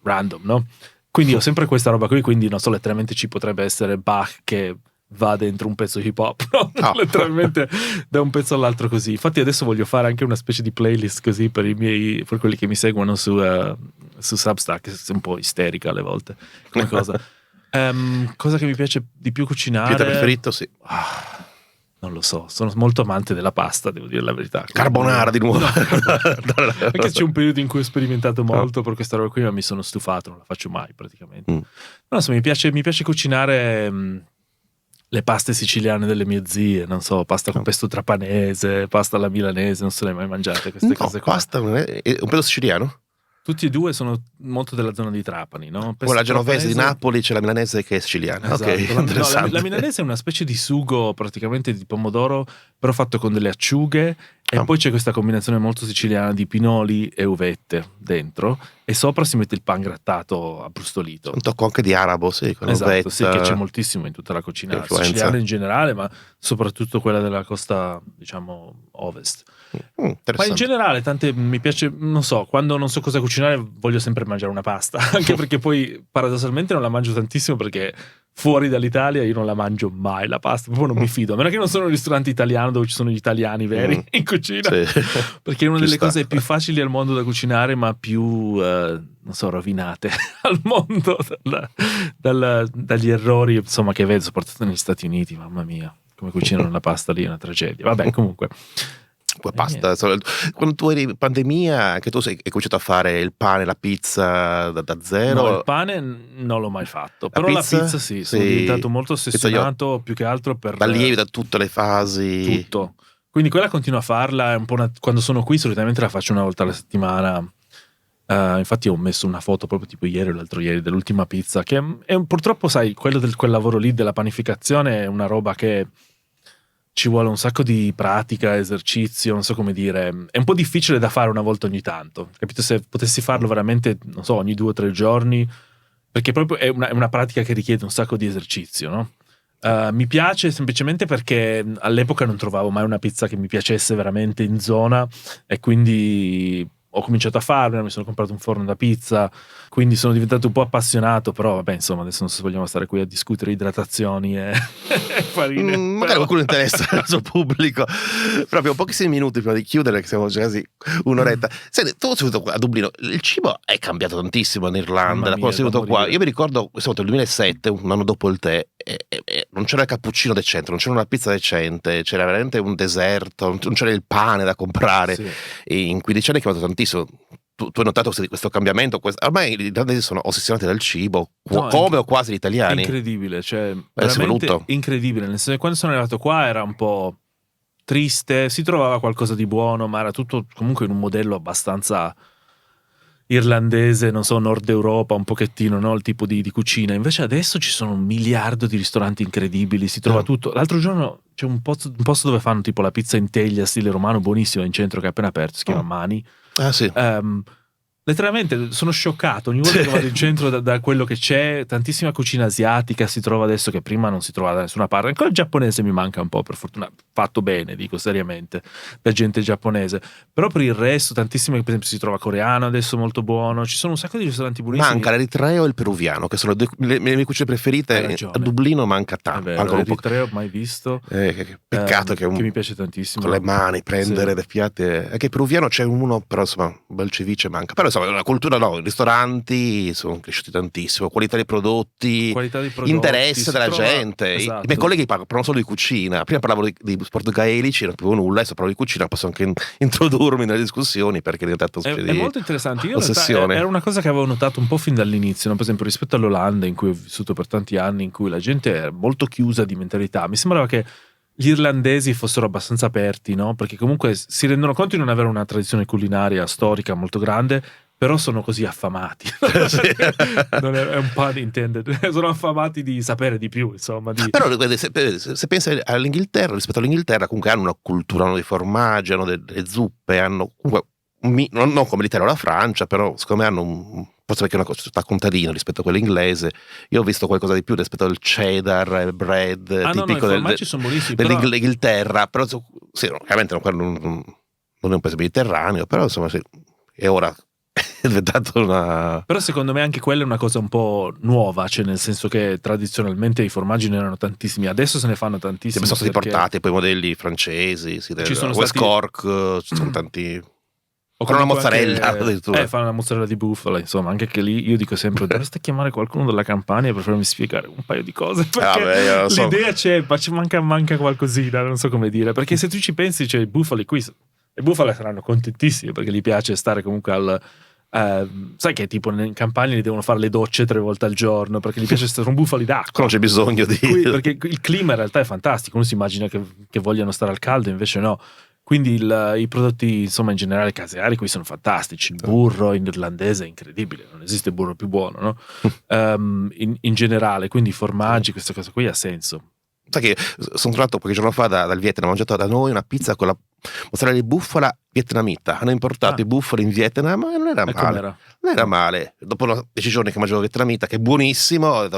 random, no? Quindi ho sempre questa roba qui, quindi non so, letteralmente ci potrebbe essere Bach che va dentro un pezzo hip hop, no? Letteralmente da un pezzo all'altro così. Infatti adesso voglio fare anche una specie di playlist così per quelli che mi seguono su Substack, che è un po' isterica alle volte come cosa. Cosa che mi piace di più cucinare? Pietra preferito, sì. Non lo so, sono molto amante della pasta, devo dire la verità. Carbonara di nuovo. Anche c'è un periodo in cui ho sperimentato molto per questa roba qui, ma mi sono stufato, non la faccio mai praticamente. No, insomma, mi piace cucinare le paste siciliane delle mie zie, non so, pasta con pesto trapanese, pasta alla milanese, non so, le hai mai mangiate queste cose qua? Pasta, un pesto siciliano? Tutti e due sono molto della zona di Trapani, no? Con la genovese di Napoli c'è la milanese che è siciliana. Esatto. Ok, interessante. La milanese è una specie di sugo praticamente di pomodoro, però fatto con delle acciughe, e poi c'è questa combinazione molto siciliana di pinoli e uvette dentro, e sopra si mette il pan grattato abbrustolito. Un tocco anche di arabo, sì, con esatto, uvetta. sì, che c'è moltissimo in tutta la cucina siciliana in generale, ma soprattutto quella della costa, diciamo, ovest. Ma in generale mi piace, non so, quando non so cosa cucinare voglio sempre mangiare una pasta, anche perché poi paradossalmente non la mangio tantissimo, perché fuori dall'Italia io non la mangio mai la pasta, proprio non mi fido, a meno che non sono in un ristorante italiano dove ci sono gli italiani veri in cucina, sì. Perché è una delle cose più facili al mondo da cucinare, ma più non so, rovinate al mondo dagli errori, insomma, che vedo soprattutto negli Stati Uniti. Mamma mia, come cucinano la pasta lì è una tragedia. Vabbè, comunque pasta. Quando tu eri in pandemia, anche tu hai cominciato a fare il pane, la pizza da zero? No, il pane non l'ho mai fatto, però la pizza sì, sono diventato molto ossessionato, più che altro per da lieve, da tutte le fasi, tutto. Quindi quella continuo a farla, è un po' quando sono qui solitamente la faccio una volta alla settimana. Infatti ho messo una foto proprio tipo ieri o l'altro ieri dell'ultima pizza, che purtroppo sai, quel lavoro lì della panificazione è una roba che ci vuole un sacco di pratica, esercizio, non so come dire, è un po' difficile da fare una volta ogni tanto, capito? Se potessi farlo veramente, non so, ogni 2 o 3 giorni, perché proprio è una pratica che richiede un sacco di esercizio, no? Mi piace semplicemente perché all'epoca non trovavo mai una pizza che mi piacesse veramente in zona, e quindi ho cominciato a farla, mi sono comprato un forno da pizza, quindi sono diventato un po' appassionato. Però vabbè, insomma, adesso non so se vogliamo stare qui a discutere idratazioni e farine. Magari qualcuno interessa al suo pubblico. Proprio pochissimi minuti prima di chiudere, che siamo già quasi un'oretta. Senti, tu sei venuto a Dublino, il cibo è cambiato tantissimo in Irlanda da quando sei venuto qua. Io mi ricordo, siamo venuti nel 2007, un anno dopo il tè, e non c'era il cappuccino decente, non c'era una pizza decente, c'era veramente un deserto, non c'era il pane da comprare. Sì. E in 15 anni è cambiato tantissimo. Tu hai notato questo cambiamento? Ormai gli irlandesi sono ossessionati dal cibo, come o quasi gli italiani. È incredibile, cioè veramente incredibile. Nel senso che quando sono arrivato qua era un po' triste, si trovava qualcosa di buono, ma era tutto comunque in un modello abbastanza irlandese, non so, Nord Europa un pochettino, no? Il tipo di cucina. Invece adesso ci sono 1 miliardo di ristoranti incredibili, si trova tutto. L'altro giorno c'è un posto dove fanno tipo la pizza in teglia stile romano, buonissimo, in centro, che è appena aperto, si chiama Mani. Sì. Letteralmente sono scioccato ogni volta che vado in centro da quello che c'è. Tantissima cucina asiatica si trova adesso, che prima non si trovava da nessuna parte. Ancora il giapponese mi manca un po', per fortuna, fatto bene, dico seriamente, da gente giapponese. Però per il resto tantissime, per esempio si trova coreano adesso molto buono, ci sono un sacco di ristoranti buonissimi. Manca l'eritreo e il peruviano, che sono le mie cucine preferite. A Dublino manca tanto. L'eritreo mai visto, peccato che mi piace tantissimo, con le mani prendere dei piatti. Anche il peruviano c'è uno, però insomma un bel ceviche manca. Però insomma la cultura, no, i ristoranti sono cresciuti tantissimo, qualità dei prodotti, interesse della gente. Esatto. I miei colleghi parlano solo di cucina. Prima parlavo di sport gaelici, non capivo nulla, adesso parlo di cucina, posso anche introdurmi nelle discussioni perché è diventato è molto interessante. Io ossessione. Era una cosa che avevo notato un po' fin dall'inizio, no? Per esempio rispetto all'Olanda, in cui ho vissuto per tanti anni, in cui la gente è molto chiusa di mentalità. Mi sembrava che gli irlandesi fossero abbastanza aperti, no? Perché comunque si rendono conto di non avere una tradizione culinaria storica molto grande, però sono così affamati. Non è un pun intended. Sono affamati di sapere di più, insomma. Però se pensi all'Inghilterra, rispetto all'Inghilterra, comunque hanno una cultura, hanno dei formaggi, hanno delle zuppe, hanno comunque non come l'Italia o la Francia, però secondo me hanno forse perché è una società contadina rispetto a quella inglese. Io ho visto qualcosa di più rispetto al cheddar bread tipico i formaggi sono buonissimi, dell'Inghilterra, però sì, ovviamente non è un paese mediterraneo, però insomma sì, è ora è diventato una... Però secondo me anche quella è una cosa un po' nuova, cioè nel senso che tradizionalmente i formaggi ne erano tantissimi, adesso se ne fanno tantissimi. Sono stati portati poi i modelli francesi, ci sono West stati... Cork, ci sono tanti... O con una mozzarella anche, fanno una mozzarella di bufala, insomma, anche che lì io dico sempre dovreste chiamare qualcuno della Campania per farmi spiegare un paio di cose, perché l'idea c'è, ma ci manca qualcosina, non so come dire, perché se tu ci pensi, cioè i bufali qui, le bufale saranno contentissimi perché gli piace stare comunque al... sai che tipo in Campania gli devono fare le docce 3 volte al giorno perché gli piace stare un bufali d'acqua, non c'è bisogno di... perché il clima in realtà è fantastico, uno si immagina che vogliano stare al caldo, invece no. Quindi i prodotti, insomma, in generale caseari qui sono fantastici. Il burro in irlandese è incredibile, non esiste burro più buono, no? In generale, quindi i formaggi, questa cosa qui ha senso. Sai che sono tornato qualche giorno fa dal Vietnam, ho mangiato da noi una pizza con la mozzarella di bufala vietnamita. Hanno importato i bufali in Vietnam e non era male. Non era male. Dopo 10 giorni che mangiavo vietnamita, che è buonissimo,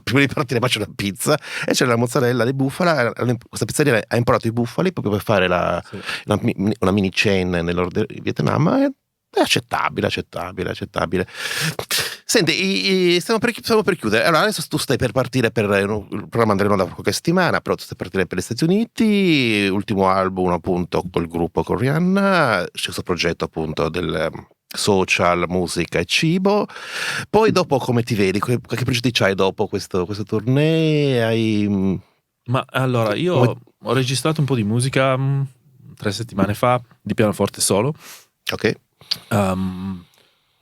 prima di partire faccio una pizza e c'era la mozzarella di bufala. Questa pizzeria ha importato i bufali proprio per fare una mini chain nell'ordine di Vietnam. È accettabile. Senti, stiamo per chiudere. Allora, adesso tu stai per partire per il programma andremo da qualche settimana, però tu stai per partire per gli Stati Uniti, ultimo album appunto col gruppo con Rihanna, c'è questo progetto appunto del social, musica e cibo. Poi dopo come ti vedi? Qualche progetti c'hai dopo questo tournée? Ma allora, io ho registrato un po' di musica 3 settimane fa, di pianoforte solo. Ok.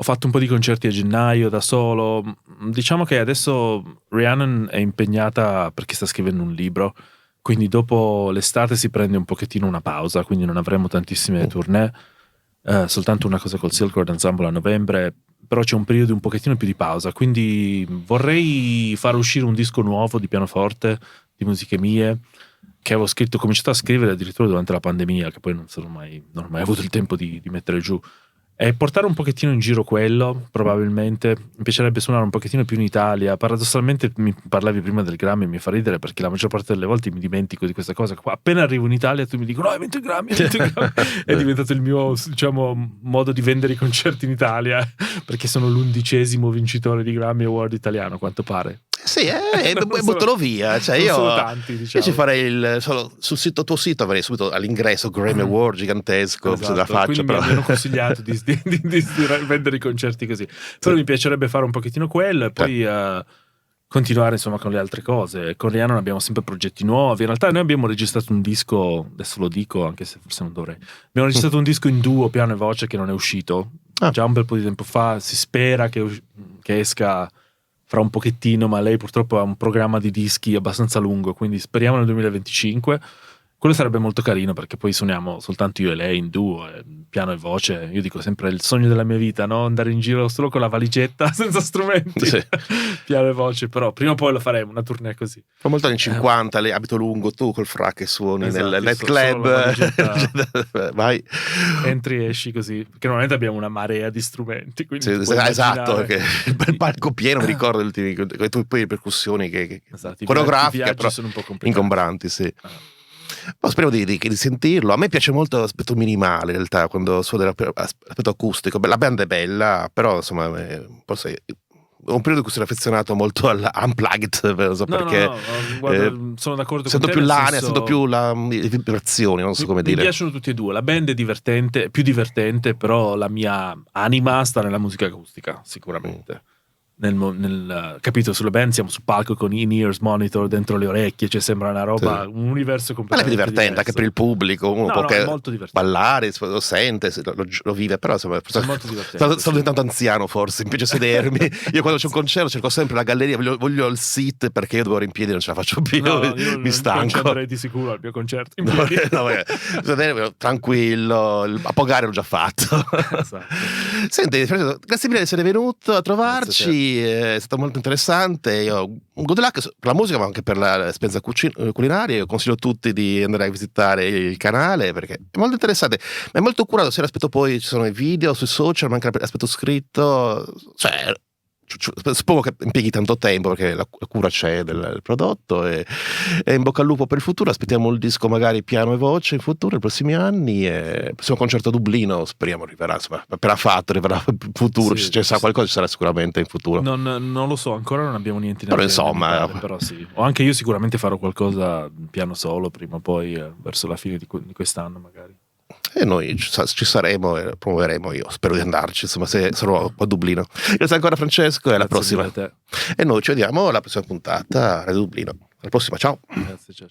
Ho fatto un po' di concerti a gennaio da solo. Diciamo che adesso Rihanna è impegnata perché sta scrivendo un libro, quindi dopo l'estate si prende un pochettino una pausa, quindi non avremo tantissime tournée, soltanto una cosa col Silk Road Ensemble a novembre, però c'è un periodo un pochettino più di pausa, quindi vorrei far uscire un disco nuovo di pianoforte, di musiche mie, che avevo cominciato a scrivere addirittura durante la pandemia, che poi non ho mai avuto il tempo di mettere giù. E portare un pochettino in giro quello, probabilmente. Mi piacerebbe suonare un pochettino più in Italia. Paradossalmente mi parlavi prima del Grammy e mi fa ridere perché la maggior parte delle volte mi dimentico di questa cosa. Appena arrivo in Italia tu mi dici no, hai vinto il Grammy. È diventato il mio, diciamo, modo di vendere i concerti in Italia, perché sono l'11° vincitore di Grammy Award italiano, a quanto pare. Sì, buttalo via. Cioè, io ci farei sul tuo sito avrei subito all'ingresso Grammy Award gigantesco, esatto, la faccia. Quindi però mi hanno consigliato di vendere i concerti così. Però mi piacerebbe fare un pochettino quello e poi continuare insomma con le altre cose. Con Rihanna abbiamo sempre progetti nuovi. In realtà noi abbiamo registrato un disco, adesso lo dico anche se forse non dovrei. Abbiamo registrato un disco in duo, piano e voce, che non è uscito. Già un bel po' di tempo fa. Si spera che esca fra un pochettino, ma lei purtroppo ha un programma di dischi abbastanza lungo, quindi speriamo nel 2025. Quello sarebbe molto carino perché poi suoniamo soltanto io e lei in duo, piano e voce. Io dico sempre il sogno della mia vita, no? Andare in giro solo con la valigetta senza strumenti, sì. Piano e voce, però prima o poi lo faremo, una tournée così. Fa molto anni 50, lei abito lungo, tu col frac e suoni nel nightclub. Vai. Entri e esci così, perché normalmente abbiamo una marea di strumenti. Quindi esatto, perché il palco pieno, mi ricordo le tue percussioni che esatto, coreografiche, però sono un po' ingombranti, sì. Ma speriamo di sentirlo. A me piace molto l'aspetto minimale in realtà quando suona l'aspetto acustico. La band è bella, però insomma forse un periodo in cui sono affezionato molto all'unplugged, perché guarda, sono d'accordo sento con te, più l'ania, sento più le vibrazioni, non so come dire. Mi piacciono tutti e due. La band è divertente, più divertente, però la mia anima sta nella musica acustica, sicuramente. nel capito sulle band siamo su palco con in-ears monitor dentro le orecchie, cioè sembra una roba, Sì. un universo Ma è più completamente divertente diverso. anche per il pubblico, uno può è molto divertente. ballare, lo sente, lo vive, però insomma, È molto divertente, sto diventando anziano forse, mi piace sedermi. Io quando c'è un concerto cerco sempre la galleria, voglio il sit perché io devo in piedi non ce la faccio più, Io mi stanco. andrei di sicuro al mio concerto in No, piedi. sedere tranquillo, a pogare l'ho già fatto. Esatto. Senti, Francesco, grazie mille di essere venuto a trovarci, è stato molto interessante. Io good luck per la musica ma anche per l'esperienza culinaria. Io consiglio a tutti di andare a visitare il canale perché è molto interessante, ma è molto curato sia l'aspetto, poi ci sono i video sui social ma anche l'aspetto scritto, cioè suppongo che impieghi tanto tempo perché la cura c'è del prodotto, e in bocca al lupo per il futuro. Aspettiamo il disco magari piano e voce in futuro, nei prossimi anni, e il prossimo concerto a Dublino speriamo arriverà, insomma, appena fatto arriverà in futuro, Sì, cioè, sa qualcosa ci sarà sicuramente in futuro. Non lo so, ancora non abbiamo niente in Però agenda insomma, di tale, però sì. O anche io sicuramente farò qualcosa piano solo prima o poi, verso la fine di quest'anno magari. E noi ci saremo e promuoveremo, io spero di andarci, insomma, se sarò a Dublino. Grazie ancora Francesco e alla Grazie prossima. mille a te. E noi ci vediamo alla prossima puntata a Radio Dublino. Alla prossima, ciao. Grazie, ciao.